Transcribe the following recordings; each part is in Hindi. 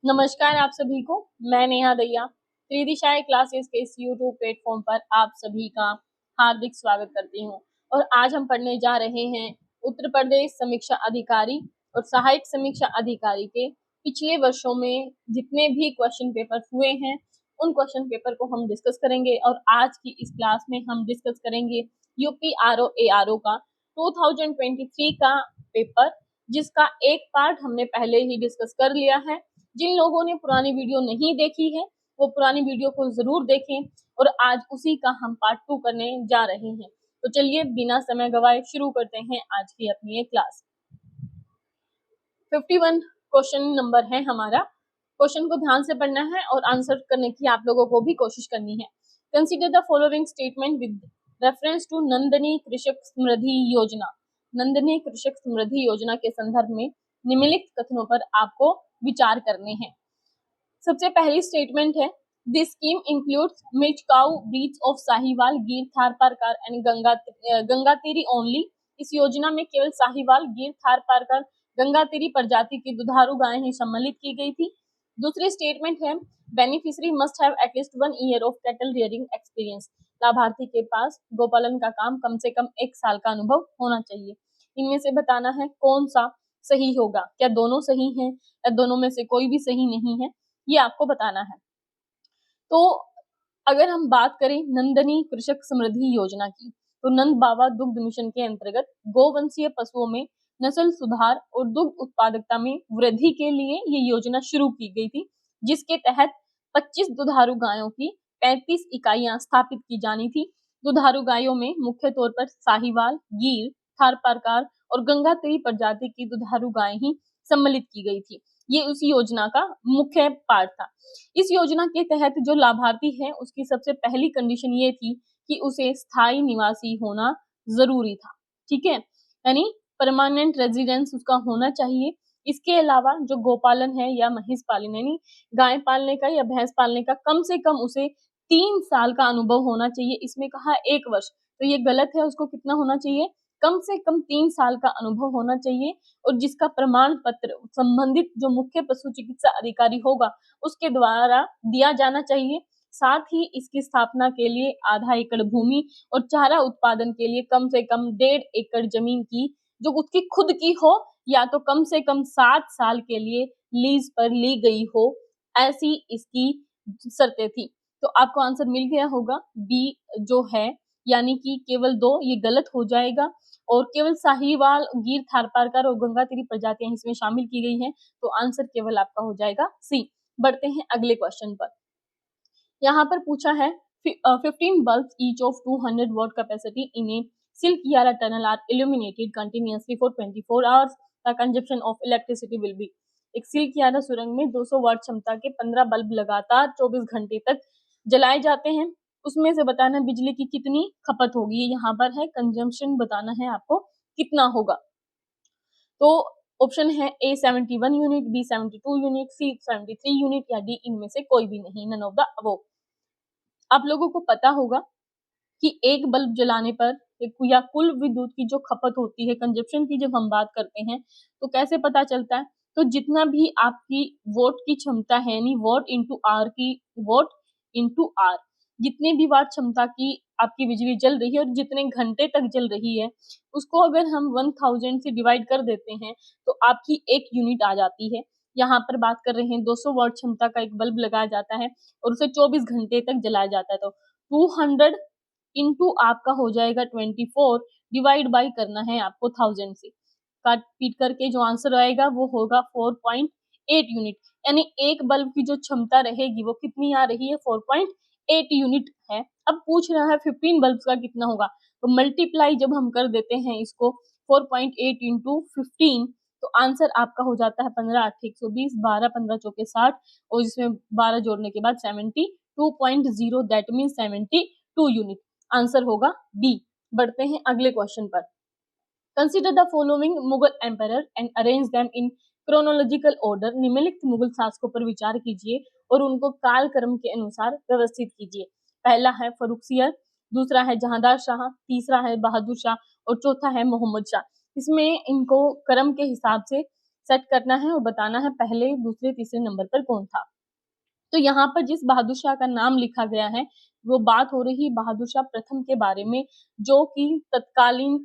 नमस्कार आप सभी को। मैं नेहा दहिया त्रिदिशाएं क्लासेस के इस यूट्यूब प्लेटफॉर्म पर आप सभी का हार्दिक स्वागत करती हूं। और आज हम पढ़ने जा रहे हैं उत्तर प्रदेश समीक्षा अधिकारी और सहायक समीक्षा अधिकारी के पिछले वर्षों में जितने भी क्वेश्चन पेपर हुए हैं उन क्वेश्चन पेपर को हम डिस्कस करेंगे। और आज की इस क्लास में हम डिस्कस करेंगे यूपी ARO का 2023 का पेपर, जिसका एक पार्ट हमने पहले ही डिस्कस कर लिया है। जिन लोगों ने पुरानी वीडियो नहीं देखी है वो पुरानी वीडियो को जरूर देखें। और आज उसी का हम पार्ट 2 करने जा रहे हैं। तो चलिए बिना समय गवाए शुरू करते हैं आज की अपनी ये क्लास। 51 क्वेश्चन नंबर है हमारा। क्वेश्चन को ध्यान से पढ़ना है और आंसर करने की आप लोगों को भी कोशिश करनी है। Consider the following statement with reference to Nandini Krishak Samriddhi योजना। नंदनी कृषक समृद्धि योजना के संदर्भ में निम्नलिखित कथनों पर आपको विचार करने हैं। सबसे पहली स्टेटमेंट है, this scheme includes milk cow breeds of Sahiwal, गिर, थारपारकर एंड गंगातीरी ओनली। इस योजना में केवल साहिवाल, गिर, थारपारकर, गंगातीरी प्रजाति की दुधारू गायें ही सम्मिलित की गई थी। दूसरी स्टेटमेंट है, beneficiary must have at least 1 year of cattle rearing experience. लाभार्थी के पास गोपालन का काम कम से कम 1 साल का अनुभव होना चाहिए। इनमें से बताना है कौन सा सही होगा। क्या दोनों सही हैं या दोनों में से कोई भी सही नहीं है, ये आपको बताना है। तो अगर हम बात करें नंदनी कृषक समृद्धि योजना की, तो नंद बाबा दुग्ध मिशन के अंतर्गत गोवंशीय पशुओं में नस्ल सुधार और दुग्ध उत्पादकता में वृद्धि के लिए ये योजना शुरू की गई थी, जिसके तहत 25 दुधारू गायों की 35 इकाइयां स्थापित की जानी थी। दुधारू गायों में मुख्य तौर पर साहिवाल, गिर, थारपारकर और गंगातीरी प्रजाति की दुधारू गायें ही सम्मिलित की गई थी। ये उस योजना का मुख्य पार्ट था। इस योजना के तहत जो लाभार्थी है उसकी सबसे पहली कंडीशन ये थी कि उसे स्थायी निवासी होना जरूरी था। ठीक है, यानी परमानेंट रेजिडेंस उसका होना चाहिए। इसके अलावा जो गोपालन है या महिष पालन यानी गाय पालने का या भैंस पालने का कम से कम उसे 3 साल का अनुभव होना चाहिए। इसमें कहा 1 वर्ष, तो ये गलत है। उसको कितना होना चाहिए? कम से कम 3 साल का अनुभव होना चाहिए। और जिसका प्रमाण पत्र संबंधित जो मुख्य पशु चिकित्सा अधिकारी होगा उसके द्वारा दिया जाना चाहिए। साथ ही इसकी स्थापना के लिए आधा एकड़ भूमि और चारा उत्पादन के लिए कम से कम 1.5 एकड़ जमीन की जो उसकी खुद की हो या तो कम से कम 7 साल के लिए लीज पर ली गई हो, ऐसी इसकी शर्तें थी। तो आपको आंसर मिल गया होगा बी जो है, यानी कि केवल 2 ये गलत हो जाएगा। और केवल साहिवाल, गिर, थारपारकर और गंगातीरी प्रजातियां इसमें शामिल की गई हैं, तो आंसर केवल आपका हो जाएगा सी। बढ़ते हैं अगले क्वेश्चन पर। यहाँ पर पूछा है 15 bulbs each of 200 watt capacity in a silk yard tunnel are illuminated continuously for 24 hours, the consumption of electricity will be. एक सिल्क यार्ड सुरंग में 200 वाट क्षमता के 15 बल्ब लगातार 24 घंटे तक जलाए जाते हैं। उसमें से बताना बिजली की कितनी खपत होगी। यहाँ पर है कंजम्पशन, बताना है आपको कितना होगा। तो ऑप्शन है ए 71 यूनिट, बी 72 यूनिट, सी 73 यूनिट या डी इनमें से कोई भी नहीं, नन ऑफ द अबव। आप लोगों को पता होगा कि एक बल्ब जलाने पर या कुल विद्युत की जो खपत होती है, कंजप्शन की जब हम बात करते हैं तो कैसे पता चलता है? तो जितना भी आपकी वोट की क्षमता है, यानी वोट इंटू आर की, वोट इंटू आर, जितने भी वाट क्षमता की आपकी बिजली जल रही है और जितने घंटे तक जल रही है, उसको अगर हम 1000 से डिवाइड कर देते हैं तो आपकी 1 यूनिट आ जाती है। यहाँ पर बात कर रहे हैं 200 वाट क्षमता का एक बल्ब लगाया जाता है और उसे 24 घंटे तक जलाया जाता है। तो 200 इंटू आपका हो जाएगा 24, डिवाइड बाई करना है आपको 1000 से, काट पीट करके जो आंसर आएगा वो होगा 4.8 यूनिट। यानी एक बल्ब की जो क्षमता रहेगी वो कितनी आ रही है? 4.8 यूनिट है। अब पूछ रहा है 15 बल्ब का कितना होगा, तो मल्टीप्लाई जब हम कर देते हैं इसको 4.8 इंटू 15, तो आंसर आपका हो जाता है 15 8 120, 12 15 चौके 60 और इसमें 12 जोड़ने के बाद 72.0, दैट मीन 72 यूनिट। आंसर होगा बी। बढ़ते हैं अगले क्वेश्चन पर। Consider the following Mughal emperor and arrange them in chronological order. निम्नलिखित मुगल शासकों पर विचार कीजिए और उनको कालक्रम के अनुसार व्यवस्थित कीजिए। पहला है फर्रुखसियर, दूसरा है जहांदार शाह, तीसरा है बहादुर शाह और चौथा है मोहम्मद शाह। इसमें इनको क्रम के हिसाब से सेट करना है और बताना है पहले, दूसरे, तीसरे नंबर पर कौन था। तो यहाँ पर जिस बहादुर शाह का नाम लिखा गया है वो बात हो रही बहादुर शाह प्रथम के बारे में, जो कि तत्कालीन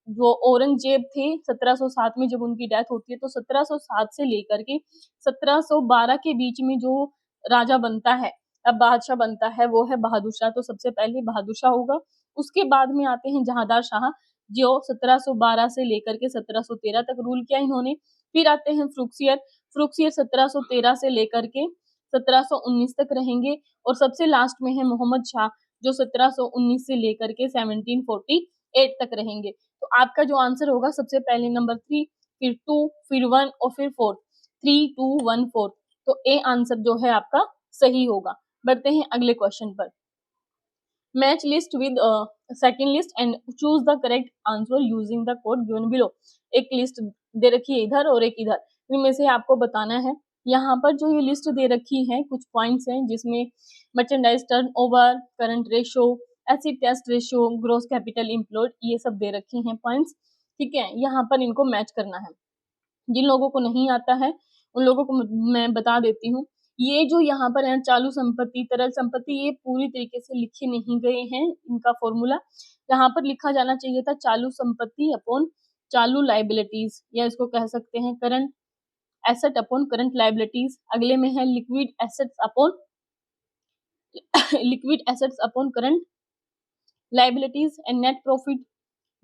जो औरंगजेब थे 1707 में जब उनकी डेथ होती है, तो 1707 से लेकर के 1712 के बीच में जो राजा बनता है, अब बादशाह बनता है, वो है बहादुर शाह। तो सबसे पहले बहादुर शाह होगा, उसके बाद में आते हैं जहांदार शाह, जो 1712 से लेकर के 1713 तक रूल किया इन्होंने। फिर आते हैं फ्रुक्सियर, फ्रुक्सियर 1713 से लेकर के 1719 तक रहेंगे। और सबसे लास्ट में है मोहम्मद शाह, जो 1719 से लेकर के 1748 तक रहेंगे। तो आपका जो आंसर होगा सबसे पहले नंबर 3, फिर 2, फिर 1 और फिर 4, 3, 2, 1, 4। तो ए आंसर जो है आपका सही होगा। बढ़ते हैं अगले क्वेश्चन पर। Match list with second list and choose the correct answer using the code given below. एक लिस्ट दे रखी है इधर और एक इधर, इनमें से आपको बताना है। यहाँ पर जो ये लिस्ट दे रखी है कुछ पॉइंट्स हैं जिसमें merchandise turnover, current ratio, acid test ratio, gross capital employed, ये सब दे रखे हैं पॉइंट्स। ठीक है, यहाँ पर इनको मैच करना है। जिन लोगों को नहीं आता है उन लोगों को मैं बता देती हूँ। ये जो यहाँ पर है चालू संपत्ति, तरल संपत्ति, ये पूरी तरीके से लिखे नहीं गए हैं इनका फॉर्मूला। यहाँ पर लिखा जाना चाहिए था चालू संपत्ति अपॉन चालू लाइबिलिटीज, या इसको कह सकते हैं current asset upon current liabilities. अगले में है liquid assets upon liquid assets upon current liabilities and net profit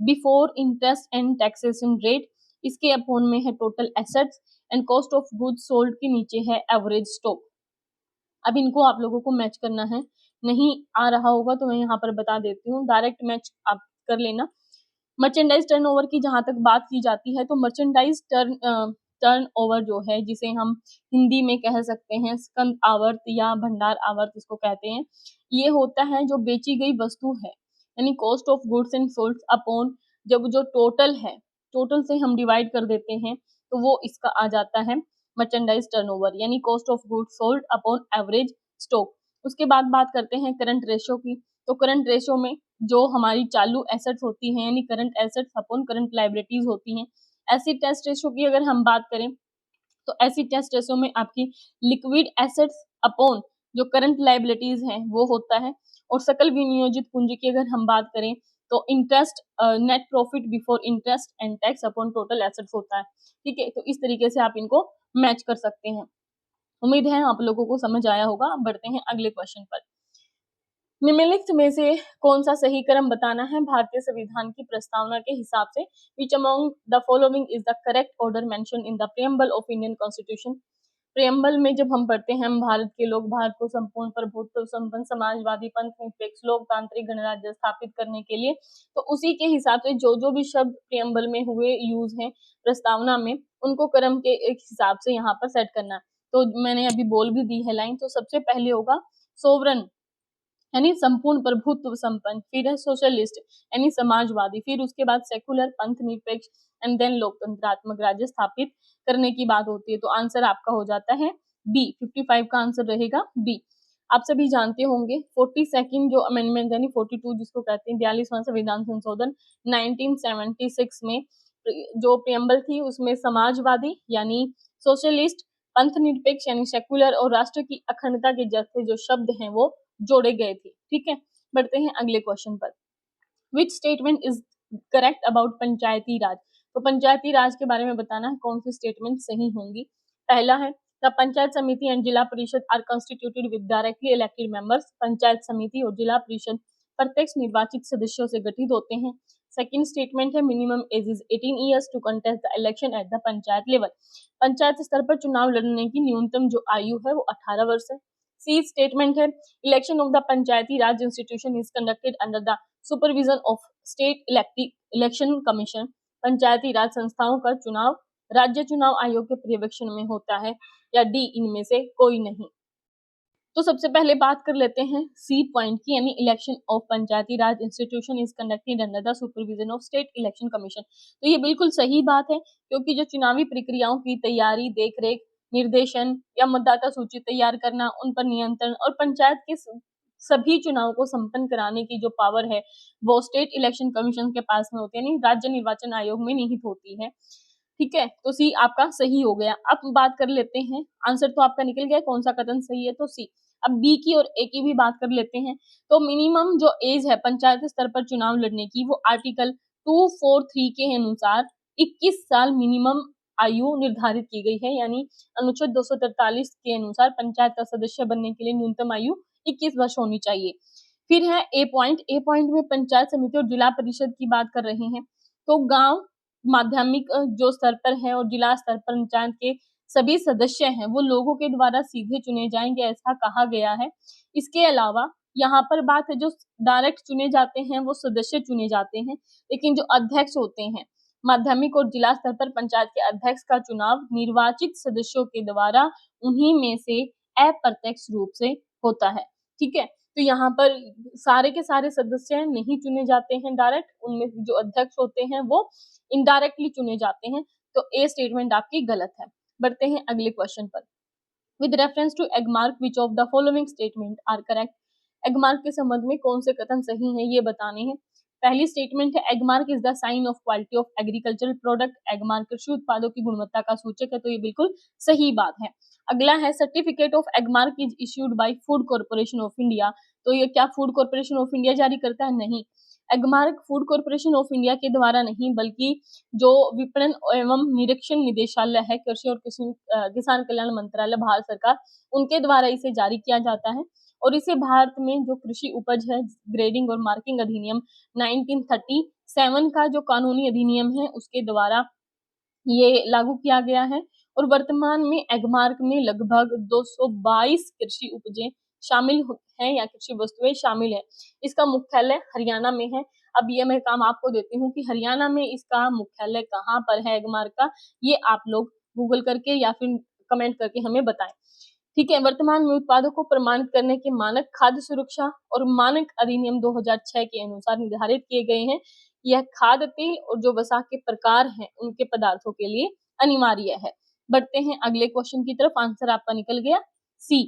before interest and taxation rate. इसके अपॉन में है total assets and cost of goods sold के नीचे है एवरेज स्टॉक। अब इनको आप लोगों को मैच करना है, नहीं आ रहा होगा तो मैं यहाँ पर बता देती हूँ, डायरेक्ट मैच आप कर लेना। मर्चेंडाइज टर्नओवर की जहां तक बात की जाती है तो मर्चेंडाइज टर्नओवर जो है, जिसे हम हिंदी में कह सकते हैं स्कंद आवर्त या भंडार आवर्त इसको कहते हैं, ये होता है जो बेची गई वस्तु है, यानी cost of goods and sold upon जब जो टोटल है, टोटल से हम डिवाइड कर देते हैं तो वो इसका आ जाता है मर्चेंडाइज टर्नओवर, यानी cost of goods sold upon average stock. उसके बाद बात करते हैं करंट रेशो की। तो करंट रेशो में जो हमारी चालू एसेट्स होती हैं, यानी current assets upon current liabilities होती हैं। एसिड टेस्ट रेशो की अगर हम बात करें तो एसिड टेस्ट रेशो में आपकी लिक्विड एसेट्स अपॉन जो करंट लाइबिलिटीज हैं वो होता है। और सकल विनियोजित पूंजी की अगर हम बात करें तो interest net profit before interest and tax upon total assets होता है। ठीक है, तो इस तरीके से आप इनको मैच कर सकते हैं। उम्मीद है आप लोगों को समझ आया होगा। बढ़ते हैं अगले क्वेश्चन पर। निम्नलिखित में से कौन सा सही क्रम बताना है भारतीय संविधान की प्रस्तावना के हिसाब से। Which among the following is the correct order mention in the preamble of Indian constitution. Preamble में जब हम पढ़ते हैं हम भारत के लोग भारत को संपूर्ण प्रभुत्व संपन्न समाजवादी पंथ निरपेक्ष लोकतांत्रिक गणराज्य स्थापित करने के लिए, तो उसी के हिसाब से जो जो भी शब्द प्रियम्बल में हुए यूज हैं प्रस्तावना में, उनको क्रम के एक हिसाब से यहाँ पर सेट करना है। तो मैंने अभी बोल भी दी है लाइन। तो सबसे पहले होगा सोवरन यानी संपूर्ण प्रभुत्व संपन्न, फिर है सोशलिस्ट यानी समाजवादी, फिर उसके बाद सेकुलर पंथ निरपेक्ष एंड देन लोकतंत्रात्मक राज्य स्थापित करने की बात होती है। तो आंसर आपका हो जाता है बी, 55 का आंसर रहेगा बी। आप सभी जानते होंगे 42nd जो अमेंडमेंट यानी 42 जिसको कहते हैं 42वां संविधान संशोधन 1976 में जो प्रियम्बल थी उसमें समाजवादी यानी सोशलिस्ट, पंथ निरपेक्ष यानी सेकुलर और राष्ट्र की अखंडता के जैसे जो शब्द हैं वो जोड़े गए थे। ठीक है, बढ़ते हैं अगले क्वेश्चन पर। Which statement is correct about Panchayati Raj. तो पंचायती राज के बारे में बताना है कौन सी स्टेटमेंट सही होंगी। पहला है द पंचायत समिति and zila parishad are constituted with directly elected members. Panchayat समिति और जिला परिषद प्रत्यक्ष निर्वाचित सदस्यों से गठित होते हैं। सेकंड स्टेटमेंट है minimum age is 18 years to contest the election at the panchayat level. Panchayat स्तर पर चुनाव लड़ने की न्यूनतम जो आयु है वो 18 वर्ष है। सी स्टेटमेंट है election of the Panchayati Raj institution is conducted under the supervision of state election commission. Panchayati Raj संस्थाओं का चुनाव राज्य चुनाव आयोग के पर्यवेक्षण में होता है, या डी इनमें से कोई नहीं। तो सबसे पहले बात कर लेते हैं सी पॉइंट की, यानी election of Panchayati Raj institution is conducted under the supervision of state election commission. तो ये बिल्कुल सही बात है, क्योंकि जो चुनावी प्रक्रियाओं की तैयारी, देखरेख, निर्देशन या मतदाता सूची तैयार करना, उन पर नियंत्रण और पंचायत के सभी चुनाव को संपन्न कराने की जो पावर है वो स्टेट इलेक्शन कमीशन के पास में होती है, यानी राज्य निर्वाचन आयोग में निहित होती है। ठीक है, तो सी आपका सही हो गया। अब बात कर लेते हैं, आंसर तो आपका निकल गया कौन सा कथन सही है, तो सी। अब बी की और ए की भी बात कर लेते हैं। तो मिनिमम जो एज है पंचायत स्तर पर चुनाव लड़ने की, वो आर्टिकल 243 के अनुसार 21 साल मिनिमम आयु निर्धारित की गई है, यानी अनुच्छेद 243 के अनुसार पंचायत का सदस्य बनने के लिए न्यूनतम आयु 21 वर्ष होनी चाहिए। फिर है ए पॉइंट में पंचायत समिति और जिला परिषद की बात कर रहे हैं। तो गांव माध्यमिक जो स्तर पर है और जिला स्तर पर पंचायत के सभी सदस्य हैं वो लोगों के द्वारा सीधे चुने जाएंगे, ऐसा कहा गया है। इसके अलावा यहाँ पर बात है, जो डायरेक्ट चुने जाते हैं वो सदस्य चुने जाते हैं, लेकिन जो अध्यक्ष होते हैं माध्यमिक और जिला स्तर पर पंचायत के अध्यक्ष का चुनाव निर्वाचित सदस्यों के द्वारा उन्हीं में से अप्रत्यक्ष रूप से होता है। ठीक है, तो यहाँ पर सारे के सारे सदस्य नहीं चुने जाते हैं डायरेक्ट, उनमें जो अध्यक्ष होते हैं वो इनडायरेक्टली चुने जाते हैं। तो ए स्टेटमेंट आपकी गलत है। बढ़ते हैं अगले क्वेश्चन पर। With reference to Agmark which of the following statement are correct. Agmark के संबंध में कौन से कथन सही हैं ये बताने हैं। पहली स्टेटमेंट है Agmark is the sign of quality of agricultural product. Agmark कृषि उत्पादों की गुणवत्ता का सूचक है, तो ये बिल्कुल सही बात है। अगला है certificate of Agmark is issued by food corporation of India. तो ये क्या फूड कॉर्पोरेशन ऑफ इंडिया जारी करता है? नहीं, Agmark food corporation of India के द्वारा नहीं, बल्कि जो विपणन एवं निरीक्षण निदेशालय है, कृषि और किसान कल्याण मंत्रालय भारत सरकार, उनके द्वारा इसे जारी किया जाता है। और इसे भारत में जो कृषि उपज है ग्रेडिंग और मार्किंग अधिनियम 1937 का जो कानूनी अधिनियम है उसके द्वारा ये लागू किया गया है। और वर्तमान में एगमार्क में लगभग 222 कृषि उपजें शामिल हैं या कृषि वस्तुएं शामिल है। इसका मुख्यालय हरियाणा में है। अब ये मैं काम आपको देती हूँ कि हरियाणा में इसका मुख्यालय कहाँ पर है एगमार्क का, ये आप लोग गूगल करके या फिर कमेंट करके हमें बताएं। ठीक है, वर्तमान में उत्पादों को प्रमाणित करने के मानक खाद्य सुरक्षा और मानक अधिनियम 2006 के अनुसार निर्धारित किए गए हैं। यह खाद्य तेल और जो वसा के प्रकार हैं उनके पदार्थों के लिए अनिवार्य है। बढ़ते हैं अगले क्वेश्चन की तरफ। आंसर आपका निकल गया C.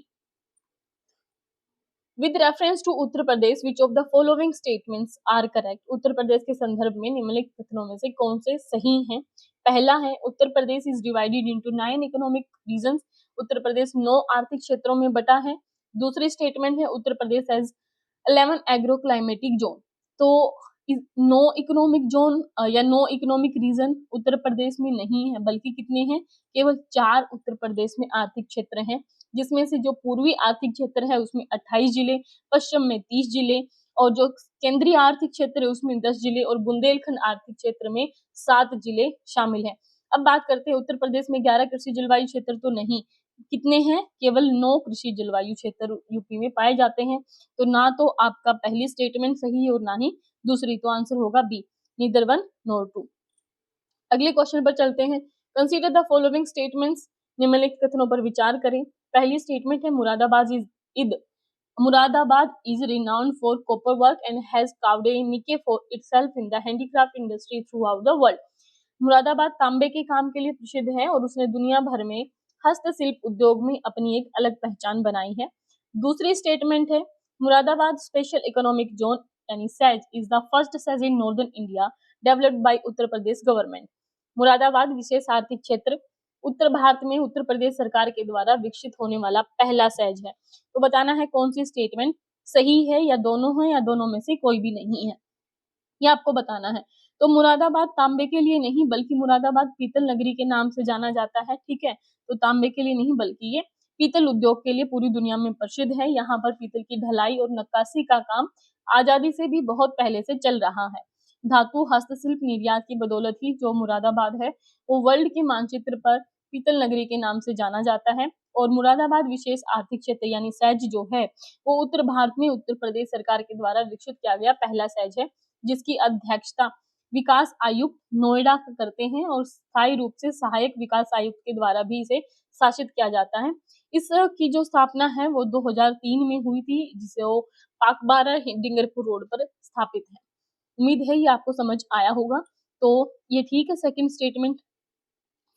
With reference to Uttar Pradesh which of the following statements are correct. Uttar Pradesh के संदर्भ में निम्नलिखित कथनों में से कौन से सही हैं। पहला है Uttar Pradesh is divided into 9 economic regions. Uttar Pradesh 9 आर्थिक क्षेत्रों में बटा है। दूसरी स्टेटमेंट है Uttar Pradesh has 11 agro climatic zone. तो नो इकोनॉमिक जोन या नो इकोनॉमिक रीजन उत्तर प्रदेश में नहीं है, बल्कि कितने हैं, केवल 4 उत्तर प्रदेश में आर्थिक क्षेत्र हैं, जिसमें से जो पूर्वी आर्थिक क्षेत्र है उसमें 28 जिले, पश्चिम में 30 जिले, और जो केंद्रीय आर्थिक क्षेत्र है उसमें 10 जिले, और बुंदेलखंड आर्थिक क्षेत्र में 7 जिले शामिल हैं। अब बात करते हैं उत्तर प्रदेश में 11 कृषि जलवायु क्षेत्र तो नहीं, कितने हैं, केवल 9 कृषि जलवायु क्षेत्र यूपी में पाए जाते हैं। तो ना तो आपका पहली स्टेटमेंट सही है और ना ही दूसरी, तो आंसर होगा B, neither one nor two. अगले क्वेश्चन पर चलते हैं। Consider the following statements. निम्नलिखित कथनों पर विचार करें। पहली स्टेटमेंट है Moradabad is renowned for copper work and has carved a niche for itself in the handicraft industry throughout the world। Moradabad तांबे के काम के लिए प्रसिद्ध है और उसने दुनिया भर में हस्तशिल्प उद्योग में अपनी एक अलग पहचान बनाई है। दूसरी स्टेटमेंट है मुरादाबाद स्पेशल इकोनॉमिक जोन यानी SEZ is the first SEZ in northern India developed by Uttar Pradesh government. Moradabad विशेष आर्थिक क्षेत्र उत्तर भारत में उत्तर प्रदेश सरकार के द्वारा विकसित होने वाला पहला सेज है। तो बताना है कौन सी स्टेटमेंट सही है, या दोनों है या दोनों में से कोई भी नहीं है, ये आपको बताना है। तो मुरादाबाद तांबे के लिए नहीं, बल्कि मुरादाबाद पीतल नगरी के नाम से जाना जाता है। ठीक है, तो तांबे के लिए नहीं बल्कि ये पीतल उद्योग के लिए पूरी दुनिया में प्रसिद्ध है। यहाँ पर पीतल की ढलाई और नक्काशी का काम आजादी से भी बहुत पहले से चल रहा है। धातु हस्तशिल्प निर्यात की बदौलत ही जो मुरादाबाद है वो वर्ल्ड के मानचित्र पर पीतल नगरी के नाम से जाना जाता है। और मुरादाबाद विशेष आर्थिक क्षेत्र यानी सेज जो है वो उत्तर भारत में उत्तर प्रदेश सरकार के द्वारा विकसित किया गया पहला सेज है, जिसकी अध्यक्षता विकास आयुक्त नोएडा करते हैं और स्थायी रूप से सहायक विकास आयुक्त के द्वारा भी इसे शासित किया जाता है। इसकी जो स्थापना है वो 2003 में हुई थी, जिसे वो पाकबारा डिंगरपुर रोड पर स्थापित है। उम्मीद है ये आपको समझ आया होगा। तो ये ठीक है, सेकंड स्टेटमेंट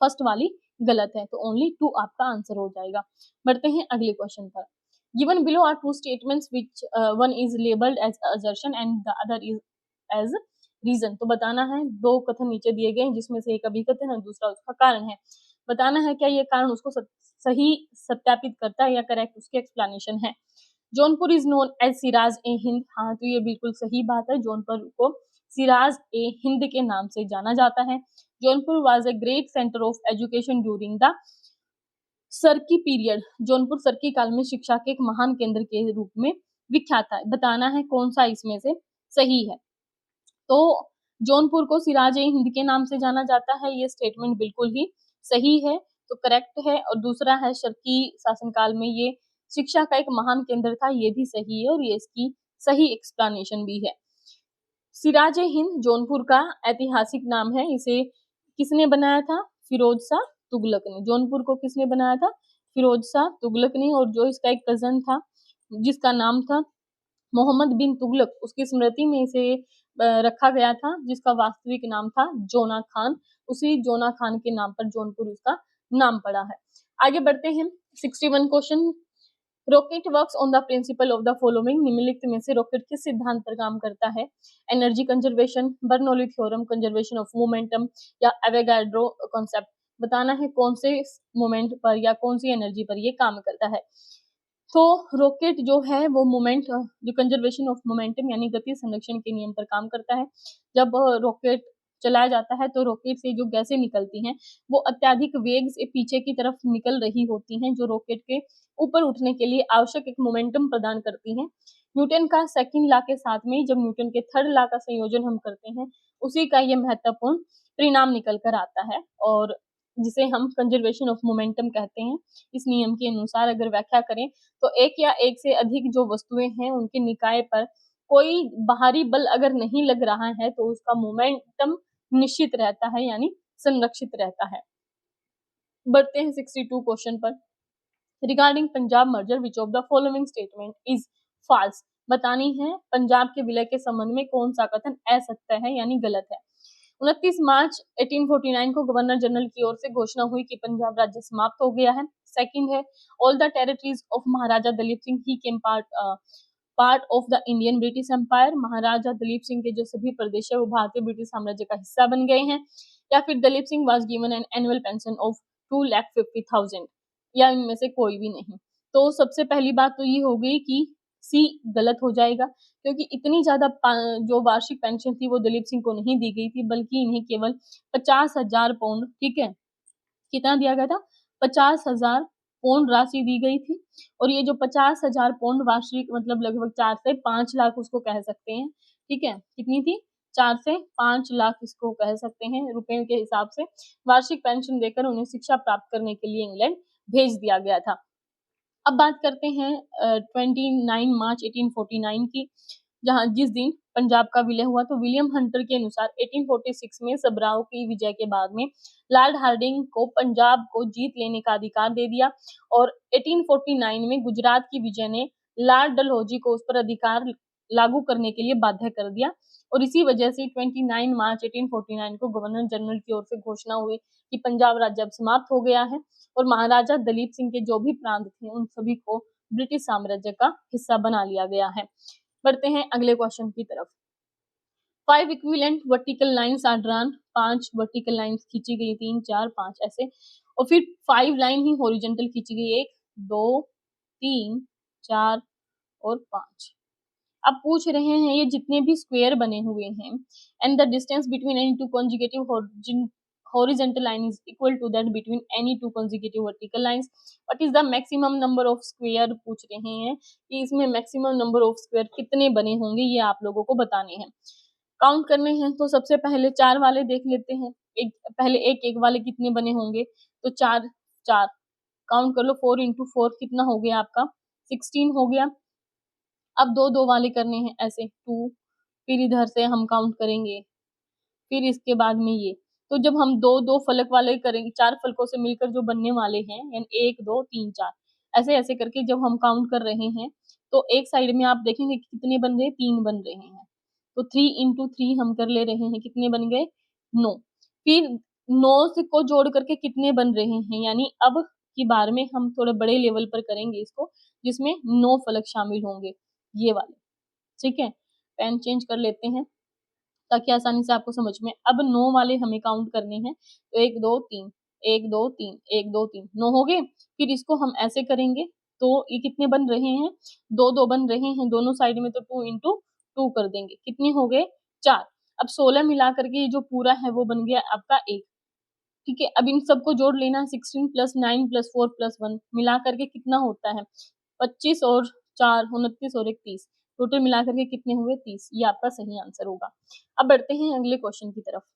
फर्स्ट वाली गलत है, तो ओनली 2 आपका आंसर हो जाएगा। बढ़ते हैं अगले क्वेश्चन पर। Given below are 2 statements which one is labelled as assertion and the other is as reason, तो बताना है। दो कथन नीचे दिए गए हैं जिसमें से एक अभिकथन है, दूसरा उसका कारण है। बताना है क्या ये कारण उसको सही सत्यापित करता है या करेक्ट उसकी एक्सप्लेनेशन है। Jaunpur is known as Siraj e Hind, हाँ तो ये बिल्कुल सही बात है, जौनपुर को सिराज ए हिंद के नाम से जाना जाता है। Jaunpur was a great centre of education during the सरकी पीरियड, जौनपुर सरकी काल में शिक्षा के एक महान केंद्र के रूप में विख्यात है। बताना है कौन सा इसमें से सही है। तो जौनपुर को सिराज ए हिंद के नाम से जाना जाता है, ये स्टेटमेंट बिल्कुल ही सही है, तो करेक्ट है। और दूसरा है शर्की शासनकाल में ये शिक्षा का एक महान केंद्र था, ये भी सही है और ये इसकी सही एक्सप्लेनेशन भी है। सिराज ए हिंद जौनपुर का ऐतिहासिक नाम है, इसे किसने बनाया था? फिरोज शाह तुगलक ने। जौनपुर को किसने बनाया था? फिरोज शाह तुगलक ने। और जो इसका एक कजन था जिसका नाम था मोहम्मद बिन तुगलक, उसकी स्मृति में इसे रखा गया था, जिसका वास्तविक नाम था जोना खान। उसी जोना खान के नाम पर जौनपुर उसका नाम पड़ा है। आगे बढ़ते हैं। 61 question, rocket works on the principle of the following, निम्नलिखित में से रॉकेट किस सिद्धांत पर काम करता है? Energy conservation, Bernoulli theorem, conservation of momentum या एवोगाड्रो कॉन्सेप्ट। बताना है कौन से मोमेंट पर या कौन सी एनर्जी पर ये काम करता है। तो रॉकेट जो है वो मोमेंट, जो कंजर्वेशन ऑफ मोमेंटम यानी गति संरक्षण के नियम पर काम करता है। जब रॉकेट चलाया जाता है तो रॉकेट से जो गैसें निकलती हैं वो अत्यधिक वेग से पीछे की तरफ निकल रही होती हैं, जो रॉकेट के ऊपर उठने के लिए आवश्यक एक मोमेंटम प्रदान करती हैं। न्यूटन का सेकंड लॉ के साथ में जब न्यूटन के थर्ड लॉ का संयोजन हम करते हैं, उसी का ये महत्वपूर्ण परिणाम निकल कर आता है और जिसे हम कंजर्वेशन ऑफ मोमेंटम कहते हैं। इस नियम के अनुसार अगर व्याख्या करें तो एक या एक से अधिक जो वस्तुएं हैं उनके निकाय पर कोई बाहरी बल अगर नहीं लग रहा है तो उसका मोमेंटम निश्चित रहता है यानी संरक्षित रहता है। बढ़ते हैं 62 क्वेश्चन पर। Regarding Punjab merger which of the following statement is false. बतानी है पंजाब के विलय के संबंध में कौन सा कथन असत्य है यानी गलत है। 29 मार्च 1849 को गवर्नर जनरल की ओर से घोषणा हुई कि पंजाब राज्य समाप्त हो गया है। सेकंड है all the territories of Maharaja Dalip Singh he came part of the Indian British empire. Maharaja Dalip Singh के जो सभी प्रदेश है वो भारतीय ब्रिटिश साम्राज्य का हिस्सा बन गए हैं। या फिर Dalip Singh was given an annual pension of 2,50,000, या इनमें से कोई भी नहीं। तो सबसे पहली बात तो ये हो गई कि सी गलत हो जाएगा, क्योंकि इतनी ज्यादा जो वार्षिक पेंशन थी वो दलीप सिंह को नहीं दी गई थी, बल्कि इन्हें केवल 50,000 पाउंड, ठीक है, कितना दिया गया था? 50,000 पाउंड राशि दी गई थी। और ये जो 50,000 पाउंड वार्षिक मतलब लगभग 4 से 5 लाख उसको कह सकते हैं, ठीक है, कितनी थी? 4 से 5 लाख इसको कह सकते हैं रुपए के हिसाब से। वार्षिक पेंशन देकर उन्हें शिक्षा प्राप्त करने के लिए इंग्लैंड भेज दिया गया था। अब बात करते हैं 29 मार्च 1849 की, जहां जिस दिन पंजाब का विलय हुआ। तो विलियम हंटर के अनुसार 1846 में सबराव की विजय के बाद में लॉर्ड हार्डिंग को पंजाब को जीत लेने का अधिकार दे दिया और 1849 में गुजरात की विजय ने लॉर्ड डलहौजी को उस पर अधिकार लागू करने के लिए बाध्य कर दिया। और इसी वजह से 29 मार्च 1849 को गवर्नर जनरल की ओर से घोषणा हुई कि पंजाब राज्य अब समाप्त हो गया है और महाराजा दलीप सिंह के जो भी प्रांत थे उन सभी को ब्रिटिश साम्राज्य का हिस्सा बना लिया गया है। बढ़ते हैं अगले क्वेश्चन की तरफ। 5 equivalent vertical lines are drawn, 5 vertical lines खींची गई, 3 4 5 ऐसे, और फिर 5 लाइन ही हॉरिजॉन्टल खींची गई, 1 2 3 4 और 5। अब पूछ रहे हैं ये जितने भी स्क्वायर बने हुए हैं and the distance between any two consecutive horizontal line is equal to that between any two consecutive vertical lines. What is the maximum number of square पूछ रहे हैं कि इसमें maximum number of square कितने बने होंगे, ये आप लोगों को बताने हैं, काउंट करने हैं। तो सबसे पहले 4 वाले देख लेते हैं। पहले एक वाले कितने बने होंगे, तो 4 4 काउंट कर लो, 4 into 4 कितना हो गया आपका? 16 हो गया। अब 2 वाले करने हैं ऐसे 2, फिर इधर से हम काउंट करेंगे, फिर इसके बाद में ये। तो जब हम 2 फलक वाले करेंगे, 4 फलकों से मिलकर जो बनने वाले हैं, यानी 1 2 3 4 ऐसे ऐसे करके जब हम काउंट कर रहे हैं तो एक साइड में आप देखेंगे कि कितने बन रहे हैं, 3 बन रहे हैं। तो 3 into 3 हम कर ले रहे हैं, कितने बन गए? 9। फिर 9 को जोड़ करके कितने बन रहे हैं, यानी अब की बार में हम थोड़े बड़े लेवल पर करेंगे इसको, जिसमें 9 फलक शामिल होंगे, ये वाले, ठीक है। पेन चेंज कर लेते हैं। ताकि आसानी से आपको समझ में। अब 9 वाले हमें काउंट करने हैं, तो 1 2 3 1 2 3 1 2 3 9 हो गए। फिर इसको हम ऐसे करेंगे तो ये कितने बन रहे हैं, 2 2 बन रहे हैं दोनों साइड में, तो 2 इंटू 2 कर देंगे, कितने हो गए 4। अब 16 मिला करके ये जो पूरा है वो बन गया आपका 1। ठीक है, अब इन सबको जोड़ लेना है, 16 प्लस 9 प्लस 4 प्लस 1 मिला करके कितना होता है 25 और 4 29 और 1 30, टोटल मिला करके कितने हुए 30। ये आपका सही आंसर होगा। अब बढ़ते हैं अगले क्वेश्चन की तरफ।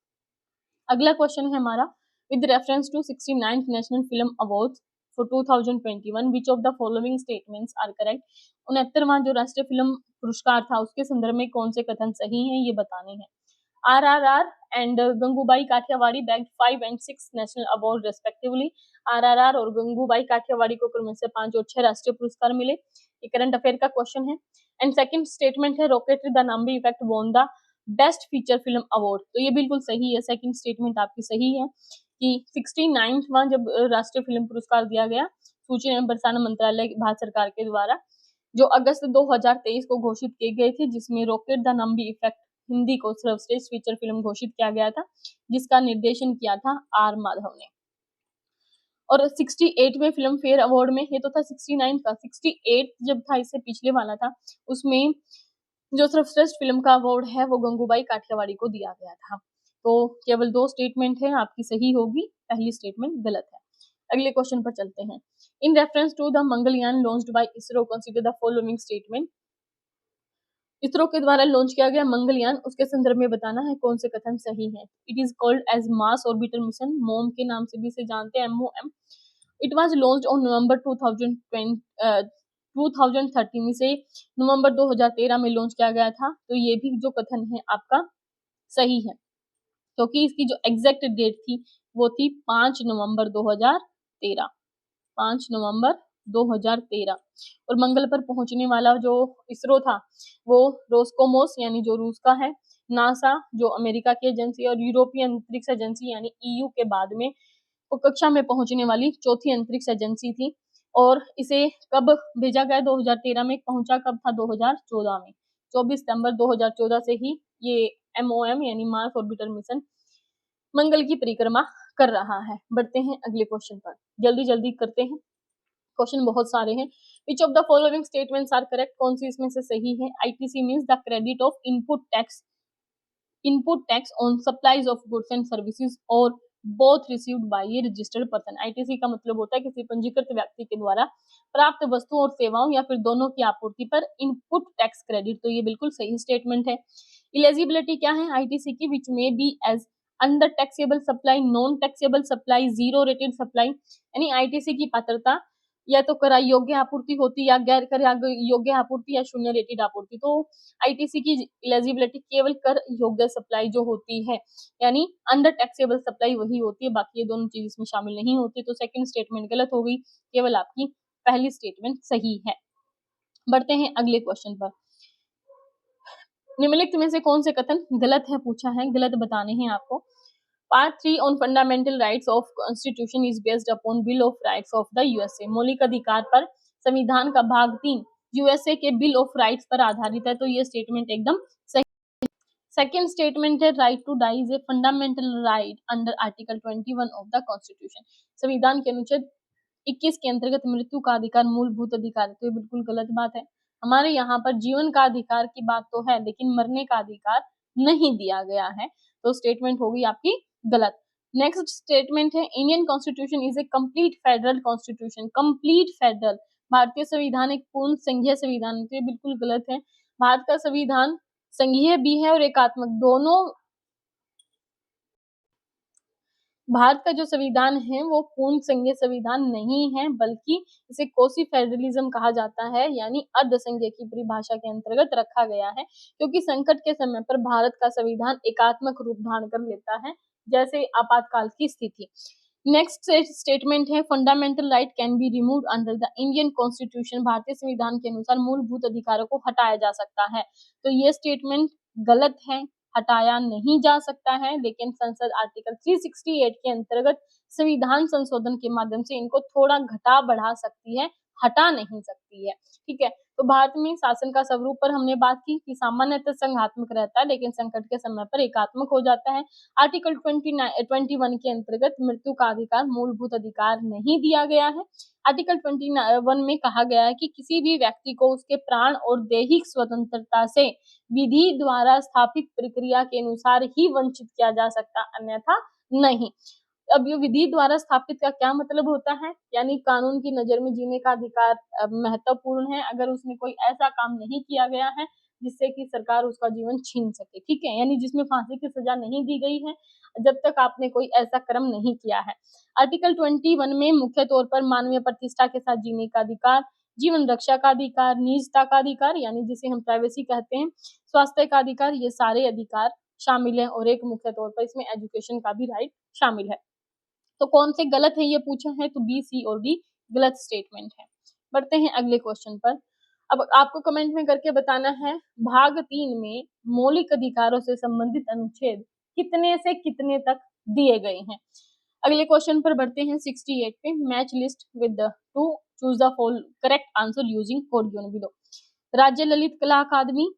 अगला क्वेश्चन है हमारा, with reference to 69th national film awards for 2021 which of the following statements are correct. 69वां जो राष्ट्रीय फिल्म पुरस्कार था उसके संदर्भ में कौन से कथन सही हैं ये बताने हैं। RRR and Gangubai Kathiawadi bagged 5 and 6 national award respectively। RRR और गंगूबाई काठियावाड़ी को क्रम से 5 और 6 राष्ट्रीय पुरस्कार मिले। ये करंट अफेयर का क्वेश्चन है। एंड सेकंड स्टेटमेंट है, rocketry the Nambi effect won the best feature film award. तो ये बिल्कुल सही है, सेकंड स्टेटमेंट आपकी सही है कि 69वां जब राष्ट्रीय फिल्म पुरस्कार दिया गया सूचना एवं प्रसारण मंत्रालय भारत सरकार के द्वारा, जो अगस्त 2023 को घोषित किए गए थे, जिसमें rocket the Nambi effect Hindi को सर्वश्रेष्ठ फीचर फिल्म घोषित किया गया था, जिसका निर्देशन किया था आर माधव ने। और 68वें फिल्म फेयर अवार्ड में, ये तो था 69 का, 68 जब था इससे पिछले वाला था, उसमें जो सर्वश्रेष्ठ फिल्म का अवार्ड है वो गंगूबाई काठियावाड़ी को दिया गया था। तो केवल 2 स्टेटमेंट है आपकी सही होगी, पहली स्टेटमेंट गलत है। अगले क्वेश्चन पर चलते हैं। In reference to the Mangalyaan launched by ISRO consider the following statement. ISRO के द्वारा लॉन्च किया गया मंगलयान, उसके संदर्भ में बताना है कौन से कथन सही है। It is called as Mars orbiter mission, MOM के नाम से भी इसे जानते हैं, MOM। It was launched on November 2013, इसे नवंबर 2013 में लॉन्च किया गया था। तो ये भी जो कथन है आपका सही है, क्योंकि इसकी जो एग्जैक्ट डेट थी वो थी 5 नवंबर 2013, 5 नवंबर 2013। और मंगल पर पहुंचने वाला जो इसरो था वो रोस्कोमोस यानी जो रूस का है, नासा जो अमेरिका की एजेंसी, और यूरोपीय अंतरिक्ष एजेंसी यानी EU के बाद में वो कक्षा में पहुंचने वाली चौथी अंतरिक्ष एजेंसी थी। और इसे कब भेजा गया, 2013 में, पहुंचा कब था 2014 में, 24 सितंबर 2014 से ही ये MOM यानी मार्स ऑर्बिटर मिशन मंगल की परिक्रमा कर रहा है। बढ़ते हैं अगले क्वेश्चन पर, जल्दी जल्दी करते हैं, क्वेश्चन बहुत सारे हैं। Which of the following statements are correct, कौन सी इसमें से सही है। ITC means the credit of input tax on supplies of goods and services और both received by a registered person. ITC का मतलब होता है किसी पंजीकृत व्यक्ति के द्वारा प्राप्त वस्तुओं और सेवाओं या फिर दोनों की आपूर्ति पर इनपुट टैक्स क्रेडिट। तो ये बिल्कुल सही स्टेटमेंट है। इलिजिबिलिटी क्या है ITC की, विच में B as under taxable supply, non taxable supply, zero rated supply. यानी ITC की पात्रता या तो कर योग्य आपूर्ति होती या गैर कर योग्य आपूर्ति या शून्य रेटेड आपूर्ति। तो ITC की एलिजिबिलिटी केवल कर योग्य सप्लाई जो होती है, यानी अंडर टैक्सेबल सप्लाई वही होती है, बाकी ये दोनों चीज इसमें शामिल नहीं होती। तो सेकंड स्टेटमेंट गलत हो गई, केवल आपकी पहली स्टेटमेंट सही है। बढ़ते हैं अगले क्वेश्चन पर। निम्नलिखित में से कौन से कथन गलत है पूछा है, गलत बताने हैं आपको। Part 3 on fundamental rights of constitution is based upon bill of rights of the USA। मौलिक अधिकार पर संविधान का भाग 3 USA के बिल ऑफ राइट्स पर आधारित है। तो ये स्टेटमेंट एकदम सही। सेकेंड स्टेटमेंट है, right to die is a fundamental right under article 21 of the constitution. संविधान के अनुच्छेद 21 के अंतर्गत मृत्यु का अधिकार मूलभूत अधिकार है। तो ये बिल्कुल गलत बात है। हमारे यहाँ पर जीवन का अधिकार की बात तो है, लेकिन मरने का अधिकार नहीं दिया गया है। तो स्टेटमेंट होगी आपकी गलत। नेक्स्ट स्टेटमेंट है, Indian constitution is a complete federal constitution. Complete federal, भारतीय संविधान एक पूर्ण संघीय संविधान है। तो ये बिल्कुल गलत है। भारत का संविधान संघीय भी है और एकात्मक दोनों। भारत का जो संविधान है वो पूर्ण संघीय संविधान नहीं है, बल्कि इसे कोसी फेडरलिज्म कहा जाता है, यानी अर्ध संघीय की परिभाषा के अंतर्गत रखा गया है, क्योंकि संकट के समय पर भारत का संविधान एकात्मक रूप धारण कर लेता है, जैसे आपातकाल की स्थिति। नेक्स्ट स्टेटमेंट है, fundamental right can be removed under the Indian constitution. भारतीय संविधान के अनुसार मूलभूत अधिकारों को हटाया जा सकता है। तो ये स्टेटमेंट गलत है, हटाया नहीं जा सकता है, लेकिन संसद आर्टिकल 368 के अंतर्गत संविधान संशोधन के माध्यम से इनको थोड़ा घटा बढ़ा सकती है, हटा नहीं सकती है। ठीक है, तो भारत में शासन का स्वरूप पर हमने बात की कि सामान्यतः संघात्मक रहता है लेकिन संकट के समय पर एकात्मक हो जाता है। आर्टिकल 21 के अंतर्गत मृत्यु का अधिकार मूलभूत अधिकार नहीं दिया गया है। आर्टिकल 21 में कहा गया है कि किसी भी व्यक्ति को उसके प्राण और दैहिक स्वतंत्रता से विधि द्वारा स्थापित प्रक्रिया के अनुसार ही वंचित किया जा सकता, अन्यथा नहीं। अब ये विधि द्वारा स्थापित का क्या मतलब होता है, यानी कानून की नजर में जीने का अधिकार महत्वपूर्ण है अगर उसने कोई ऐसा काम नहीं किया गया है जिससे कि सरकार उसका जीवन छीन सके। ठीक है, यानी जिसमें फांसी की सजा नहीं दी गई है जब तक आपने कोई ऐसा कर्म नहीं किया है। आर्टिकल 21 में मुख्य तौर पर मानवीय प्रतिष्ठा के साथ जीने का अधिकार, जीवन रक्षा का अधिकार, निजता का अधिकार यानी जिसे हम प्राइवेसी कहते हैं, स्वास्थ्य का अधिकार, ये सारे अधिकार शामिल है और एक मुख्य तौर पर इसमें एजुकेशन का भी राइट शामिल है। तो कौन से गलत है ये पूछा है, तो बी, सी और डी गलत स्टेटमेंट है। बढ़ते हैं अगले क्वेश्चन पर। अब आपको कमेंट में करके बताना है भाग 3 में मौलिक अधिकारों से संबंधित अनुच्छेद कितने से कितने तक दिए गए हैं। अगले क्वेश्चन पर बढ़ते हैं 68 पे। Match list with two choose the correct answer using code given below. राज्य ललित कला अकादमी